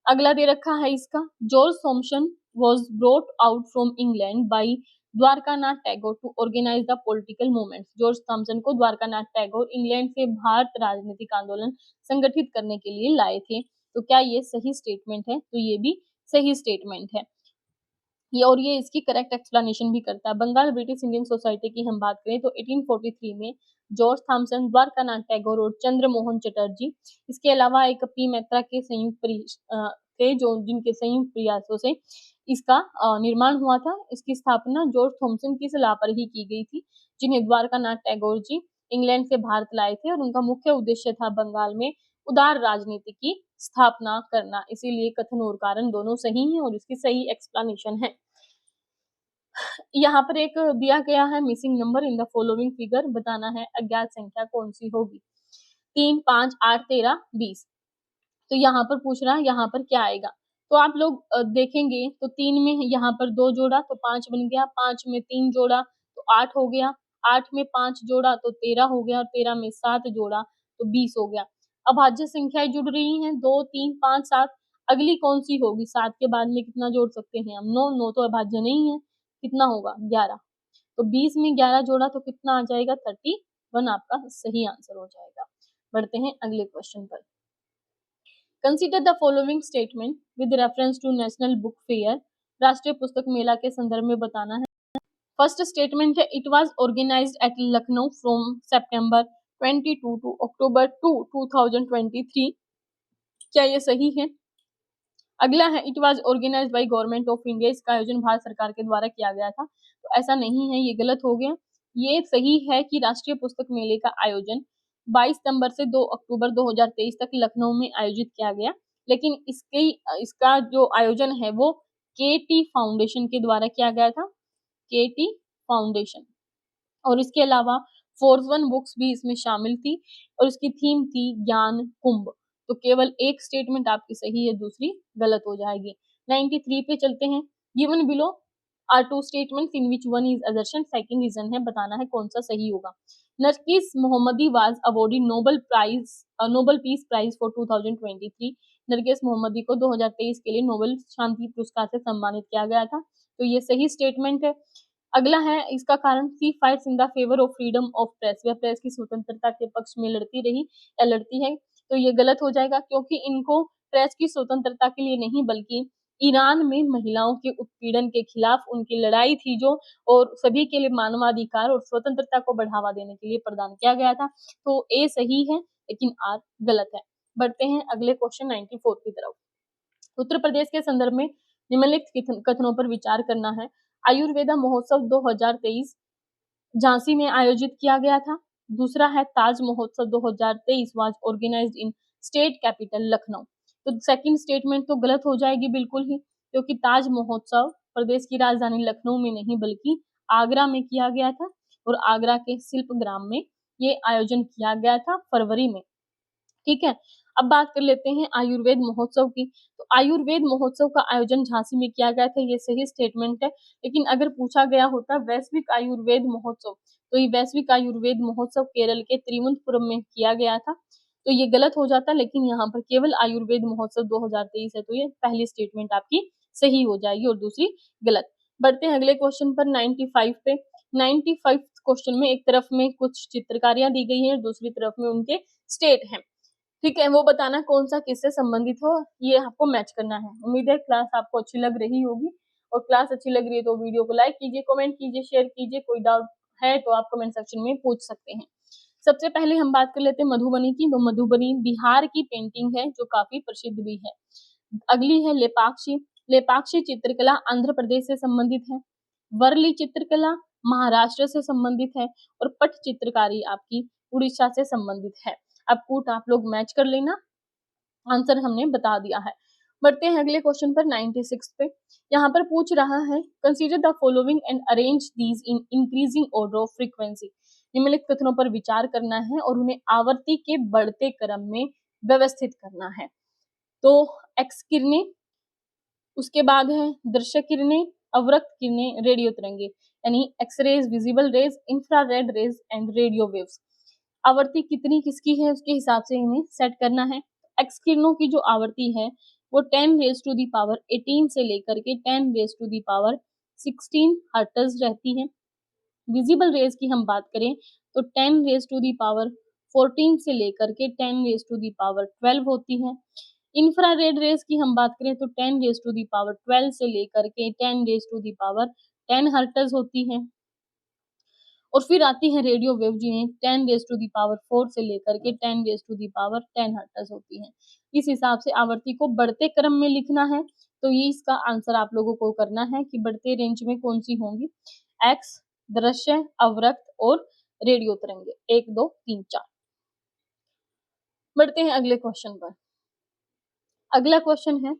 अगला दे रखा है इसका, George Thompson was brought out from England by Dwarkanath Tagore to organize the political movement। George Thompson को द्वारकानाथ टैगोर इंग्लैंड से भारत राजनीतिक आंदोलन संगठित करने के लिए लाए थे। तो क्या ये सही स्टेटमेंट है, तो ये भी सही स्टेटमेंट है ये, और ये इसकी करेक्ट एक्सप्लेनेशन भी करता है। बंगाल ब्रिटिश इंडियन सोसाइटी की हम बात करें तो 1843 में जॉर्ज थॉमसन, द्वारकानाथ टैगोर और चंद्रमोहन चटर्जी, इसके अलावा एक पी मैत्रा के संयुक्त थे जो जिनके संयुक्त प्रयासों से इसका निर्माण हुआ था। इसकी स्थापना जॉर्ज थॉमसन की सलाह पर ही की गई थी, जिन्हें द्वारकानाथ टैगोर जी इंग्लैंड से भारत लाए थे और उनका मुख्य उद्देश्य था बंगाल में उदार राजनीति की स्थापना करना। इसीलिए कथन और कारण दोनों सही हैं और इसकी सही एक्सप्लेनेशन है। यहाँ पर एक दिया गया है missing number in the following figure, बताना है अज्ञात संख्या कौन सी होगी। 3, 5, 8, 13, 20। तो यहाँ पर पूछ रहा है यहाँ पर क्या आएगा। तो आप लोग देखेंगे तो 3 में यहाँ पर 2 जोड़ा तो 5 बन गया, 5 में 3 जोड़ा तो 8 हो गया, 8 में 5 जोड़ा तो 13 हो गया और 13 में 7 जोड़ा तो 20 हो गया। अभाज्य संख्याएं जुड़ रही हैं 2, 3, 5, 7। अगली कौन सी होगी? 7 के बाद में कितना जोड़ सकते हैं हम? 9, 9 तो अभाज्य नहीं है, कितना होगा? 11। तो 20 में 11 जोड़ा तो कितना आ जाएगा? 31 आपका सही आंसर हो जाएगा। बढ़ते हैं अगले क्वेश्चन पर। Consider the following statement with reference to national book fair. राष्ट्रीय पुस्तक मेला के संदर्भ में बताना है। फर्स्ट स्टेटमेंट है it was organised at Lucknow from September 22 to October 2, 2023। क्या ये सही है? अगला है it was organised by government of India. इसका आयोजन भारत सरकार के द्वारा किया गया था। तो ऐसा नहीं है, ये गलत हो गया। ये सही है कि राष्ट्रीय पुस्तक मेले का आयोजन 22 सितंबर से 2 अक्टूबर 2023 तक लखनऊ में आयोजित किया गया, लेकिन इसका जो आयोजन है वो केटी फाउंडेशन के द्वारा किया गया था, केटी फाउंडेशन। और इसके अलावा फोर्स वन बुक्स भी इसमें शामिल थी और इसकी थीम थी ज्ञान कुंभ। तो केवल एक स्टेटमेंट आपकी सही है, दूसरी गलत हो जाएगी। 93 पे चलते हैं। Given below are two statements in which one is assertion. Second reason है, बताना है कौन सा सही होगा। Narges Mohammadi was awarded Nobel peace prize for 2023। Narges Mohammadi को 2023 के लिए नोबेल शांति पुरस्कार से सम्मानित किया गया था। तो ये सही स्टेटमेंट है। अगला है इसका कारण she fights in the favour of freedom of press. वह प्रेस की स्वतंत्रता के पक्ष में लड़ती रही या लड़ती है। तो ये गलत हो जाएगा क्योंकि इनको प्रेस की स्वतंत्रता के लिए नहीं बल्कि ईरान में महिलाओं के उत्पीड़न के खिलाफ उनकी लड़ाई थी जो, और सभी के लिए मानवाधिकार और स्वतंत्रता को बढ़ावा देने के लिए प्रदान किया गया था। तो ए सही है लेकिन आर गलत है। बढ़ते हैं अगले क्वेश्चन 94 की तरफ। उत्तर प्रदेश के संदर्भ में निम्नलिखित कथनों पर विचार करना है। आयुर्वेदा महोत्सव 2023 झांसी में आयोजित किया गया था। दूसरा है Taj Mahotsav 2023 was organized in state capital Lucknow. तो सेकंड स्टेटमेंट तो गलत हो जाएगी बिल्कुल ही, क्योंकि ताज महोत्सव प्रदेश की राजधानी लखनऊ में नहीं बल्कि आगरा में किया गया था और आगरा के शिल्पग्राम में ये आयोजन किया गया था फरवरी में। ठीक है, अब बात कर लेते हैं आयुर्वेद महोत्सव की। तो आयुर्वेद महोत्सव का आयोजन झांसी में किया गया था, ये सही स्टेटमेंट है। लेकिन अगर पूछा गया होता वैश्विक आयुर्वेद महोत्सव, तो ये वैश्विक आयुर्वेद महोत्सव केरल के तिरुवनंतपुरम में किया गया था, तो ये गलत हो जाता। लेकिन यहाँ पर केवल आयुर्वेद महोत्सव 2023 है, तो ये पहली स्टेटमेंट आपकी सही हो जाएगी और दूसरी गलत। बढ़ते हैं अगले क्वेश्चन पर 95 पे। 95 क्वेश्चन में एक तरफ में कुछ चित्रकारियां दी गई हैं और दूसरी तरफ में उनके स्टेट हैं। ठीक है, वो बताना कौन सा किससे संबंधित हो, ये आपको मैच करना है। उम्मीद है क्लास आपको अच्छी लग रही होगी, और क्लास अच्छी लग रही है तो वीडियो को लाइक कीजिए, कमेंट कीजिए, शेयर कीजिए। कोई डाउट है तो आप कमेंट सेक्शन में पूछ सकते हैं। सबसे पहले हम बात कर लेते हैं मधुबनी की। तो मधुबनी बिहार की पेंटिंग है जो काफी प्रसिद्ध भी है। अगली है लेपाक्षी। लेपाक्षी चित्रकला आंध्र प्रदेश से संबंधित है। वर्ली चित्रकला महाराष्ट्र से संबंधित है और पट चित्रकारी आपकी उड़ीसा से संबंधित है। अब कूट आप लोग मैच कर लेना, आंसर हमने बता दिया है। बढ़ते हैं अगले क्वेश्चन पर 96 पे। यहाँ पर पूछ रहा है consider the following and arrange these in increasing order of frequency. निम्नलिखित कथनों पर विचार करना है और उन्हें आवर्ती के बढ़ते क्रम में व्यवस्थित करना है। तो एक्स किरणें, उसके बाद है दृश्य किरणें, अवरक्त किरणें, रेडियो तरंगे, यानी X rays, visible rays, infrared rays and radio waves. आवर्ती कितनी किसकी है उसके हिसाब से इन्हें सेट करना है। एक्स किरणों की जो आवर्ती है वो 10 रेज टू दी पावर 18 से लेकर के 10 raise to the power 16 hertz रहती है। विजिबल रेज की हम बात करें तो 10 रेज टू दी पावर 14 से लेकर के 10 रेज टू दी पावर 12 होती है। इंफ्रारेड रेज की हम बात करें तो 10 रेज टू दी पावर 12 से लेकर के 10 raise to the power 10 hertz होती है। और फिर आती है रेडियो वेव जिन्हें 10 रेज टू दी पावर 4 से लेकर के 10 raise to the power 10 hertz होती है। इस हिसाब से आवर्ती को बढ़ते क्रम में लिखना है, तो ये इसका आंसर आप लोगों को करना है कि बढ़ते रेंज में कौन सी होंगी। एक्स, दृश्य, अवरक्त और रेडियो तरंगे 1, 2, 3, 4। बढ़ते हैं अगले क्वेश्चन पर। अगला क्वेश्चन है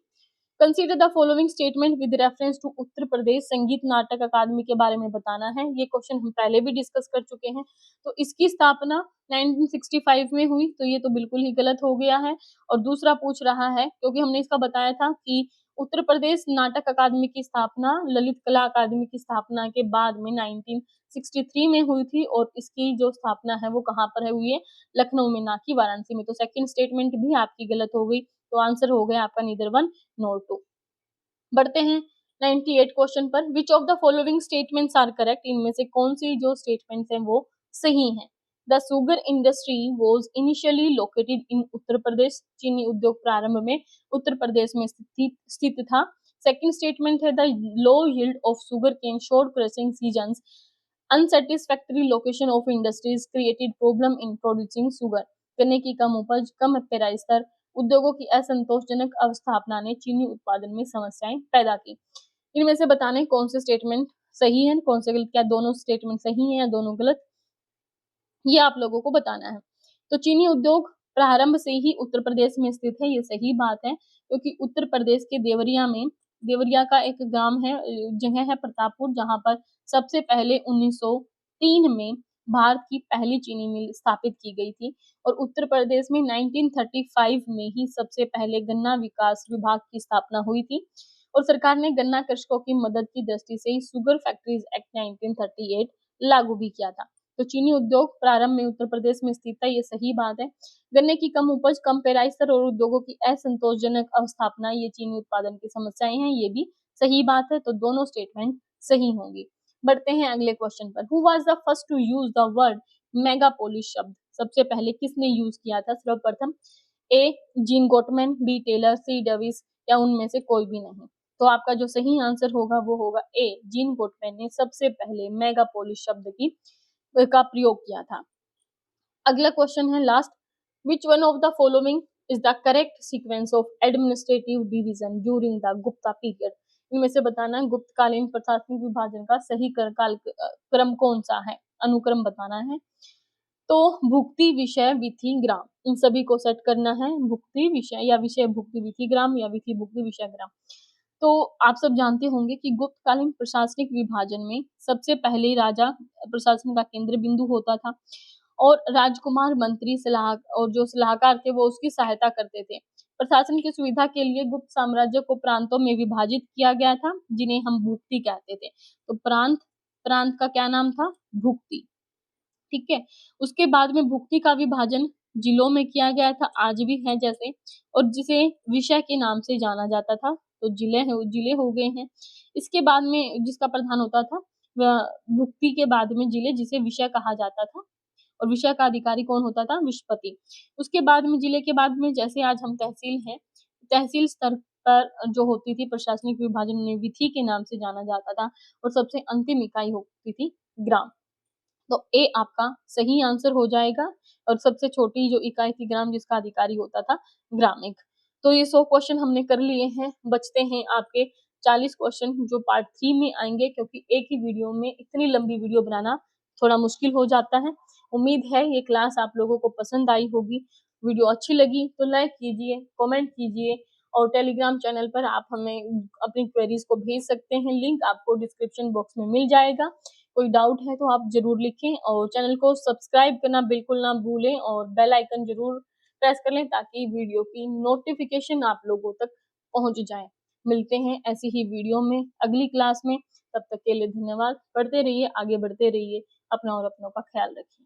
consider the following statement with reference to Uttar Pradesh Sangeet Natak अकादमी के बारे में बताना है। ये क्वेश्चन हम पहले भी डिस्कस कर चुके हैं। तो इसकी स्थापना 1965 में हुई, तो ये तो बिल्कुल ही गलत हो गया है। और दूसरा पूछ रहा है, क्योंकि हमने इसका बताया था कि उत्तर प्रदेश नाटक अकादमी की स्थापना ललित कला अकादमी की स्थापना के बाद में 1963 में हुई थी, और इसकी जो स्थापना है वो कहाँ पर है हुई है, लखनऊ में, ना कि वाराणसी में। तो सेकंड स्टेटमेंट भी आपकी गलत हो गई, तो आंसर हो गया आपका नीदर 1 नॉर 2। बढ़ते हैं 98 क्वेश्चन पर। Which of the following statements are correct, इनमें से कौन सी जो स्टेटमेंट्स हैं वो सही हैं। The sugar industry was initially located in Uttar Pradesh, चीनी उद्योग प्रारंभ में उत्तर प्रदेश में स्थित था। सेकंड स्टेटमेंट है the low yield of sugar cane short crushing seasons unsatisfactory location of industries created problem in producing sugar. गन्ने की कम उपज, कम पेराई स्तर, उद्योगों की असंतोषजनक अवस्थापना ने चीनी उत्पादन में समस्याएं पैदा की। इनमें से बताने कौन से स्टेटमेंट सही है, कौन से गलत, क्या दोनों स्टेटमेंट सही है या दोनों गलत, ये आप लोगों को बताना है। तो चीनी उद्योग प्रारंभ से ही उत्तर प्रदेश में स्थित है, ये सही बात है, क्योंकि उत्तर प्रदेश के देवरिया का एक ग्राम है, जगह है प्रतापपुर, जहां पर सबसे पहले 1903 में भारत की पहली चीनी मिल स्थापित की गई थी। और उत्तर प्रदेश में 1935 में ही सबसे पहले गन्ना विकास विभाग की स्थापना हुई थी, और सरकार ने गन्ना कृषकों की मदद की दृष्टि से शुगर फैक्ट्रीज एक्ट 1938 लागू भी किया था। तो चीनी उद्योग प्रारंभ में उत्तर प्रदेश में स्थित है, ये सही बात है। गन्ने की कम उपज, कम पेराई स्तर और उद्योगों की असंतोषजनक अवस्थापना, ये चीनी उत्पादन की समस्याएं हैं, ये भी सही बात है। तो दोनों स्टेटमेंट सही होंगी। बढ़ते हैं अगले क्वेश्चन पर। Who was the first to use the word megapolis शब्द, सबसे पहले किसने यूज किया था सर्वप्रथम। A Jean Gottmann, B Taylor, C Davis, या उनमें से कोई भी नहीं। तो आपका जो सही आंसर होगा वो होगा ए, जीन गोटमैन ने सबसे पहले मेगापोलिस शब्द का प्रयोग किया था। अगला क्वेश्चन है last. Which one of the following is the correct sequence of administrative division during the Gupta period. इनमें से बताना गुप्तकालीन प्रशासनिक विभाजन का सही क्रम कौन सा है, अनुक्रम बताना है। तो भुक्ति, विषय, विधि, ग्राम, इन सभी को सेट करना है। भुक्ति, विषय या विषय भुक्ति विधि ग्राम, या विधि भुक्ति विषय ग्राम। तो आप सब जानते होंगे कि गुप्तकालीन प्रशासनिक विभाजन में सबसे पहले राजा प्रशासन का केंद्र बिंदु होता था, और राजकुमार, मंत्री, और जो सलाहकार थे वो उसकी सहायता करते थे। प्रशासन की सुविधा के लिए गुप्त साम्राज्य को प्रांतों में विभाजित किया गया था, जिन्हें हम भुक्ति कहते थे। तो प्रांत का क्या नाम था, भुक्ति। ठीक है। उसके बाद में भुक्ति का विभाजन जिलों में किया गया था, आज भी है जैसे, और जिसे विषय के नाम से जाना जाता था। तो जिले हो गए हैं। इसके बाद में जिसका प्रधान होता था, भुक्ति के बाद में जिले, जिसे विषय कहा जाता था, और विषय का अधिकारी कौन होता था, विषपति। उसके बाद में जिले के बाद में, जैसे आज हम तहसील हैं, तहसील स्तर पर जो होती थी प्रशासनिक विभाजन में विधि के नाम से जाना जाता था, और सबसे अंतिम इकाई होती थी ग्राम। तो ए आपका सही आंसर हो जाएगा, और सबसे छोटी जो इकाई थी ग्राम, जिसका अधिकारी होता था ग्रामिक। तो ये 100 क्वेश्चन हमने कर लिए हैं। बचते हैं आपके 40 क्वेश्चन जो पार्ट 3 में आएंगे, क्योंकि एक ही वीडियो में इतनी लंबी वीडियो बनाना थोड़ा मुश्किल हो जाता है। उम्मीद है ये क्लास आप लोगों को पसंद आई होगी। वीडियो अच्छी लगी तो लाइक कीजिए, कमेंट कीजिए, और टेलीग्राम चैनल पर आप हमें अपनी क्वेरीज को भेज सकते हैं। लिंक आपको डिस्क्रिप्शन बॉक्स में मिल जाएगा। कोई डाउट है तो आप जरूर लिखें, और चैनल को सब्सक्राइब करना बिल्कुल ना भूलें, और बेल आइकन जरूर प्रेस कर लें, ताकि वीडियो की नोटिफिकेशन आप लोगों तक पहुंच जाए। मिलते हैं ऐसी ही वीडियो में अगली क्लास में। तब तक के लिए धन्यवाद। पढ़ते रहिए, आगे बढ़ते रहिए, अपना और अपनों का ख्याल रखिए।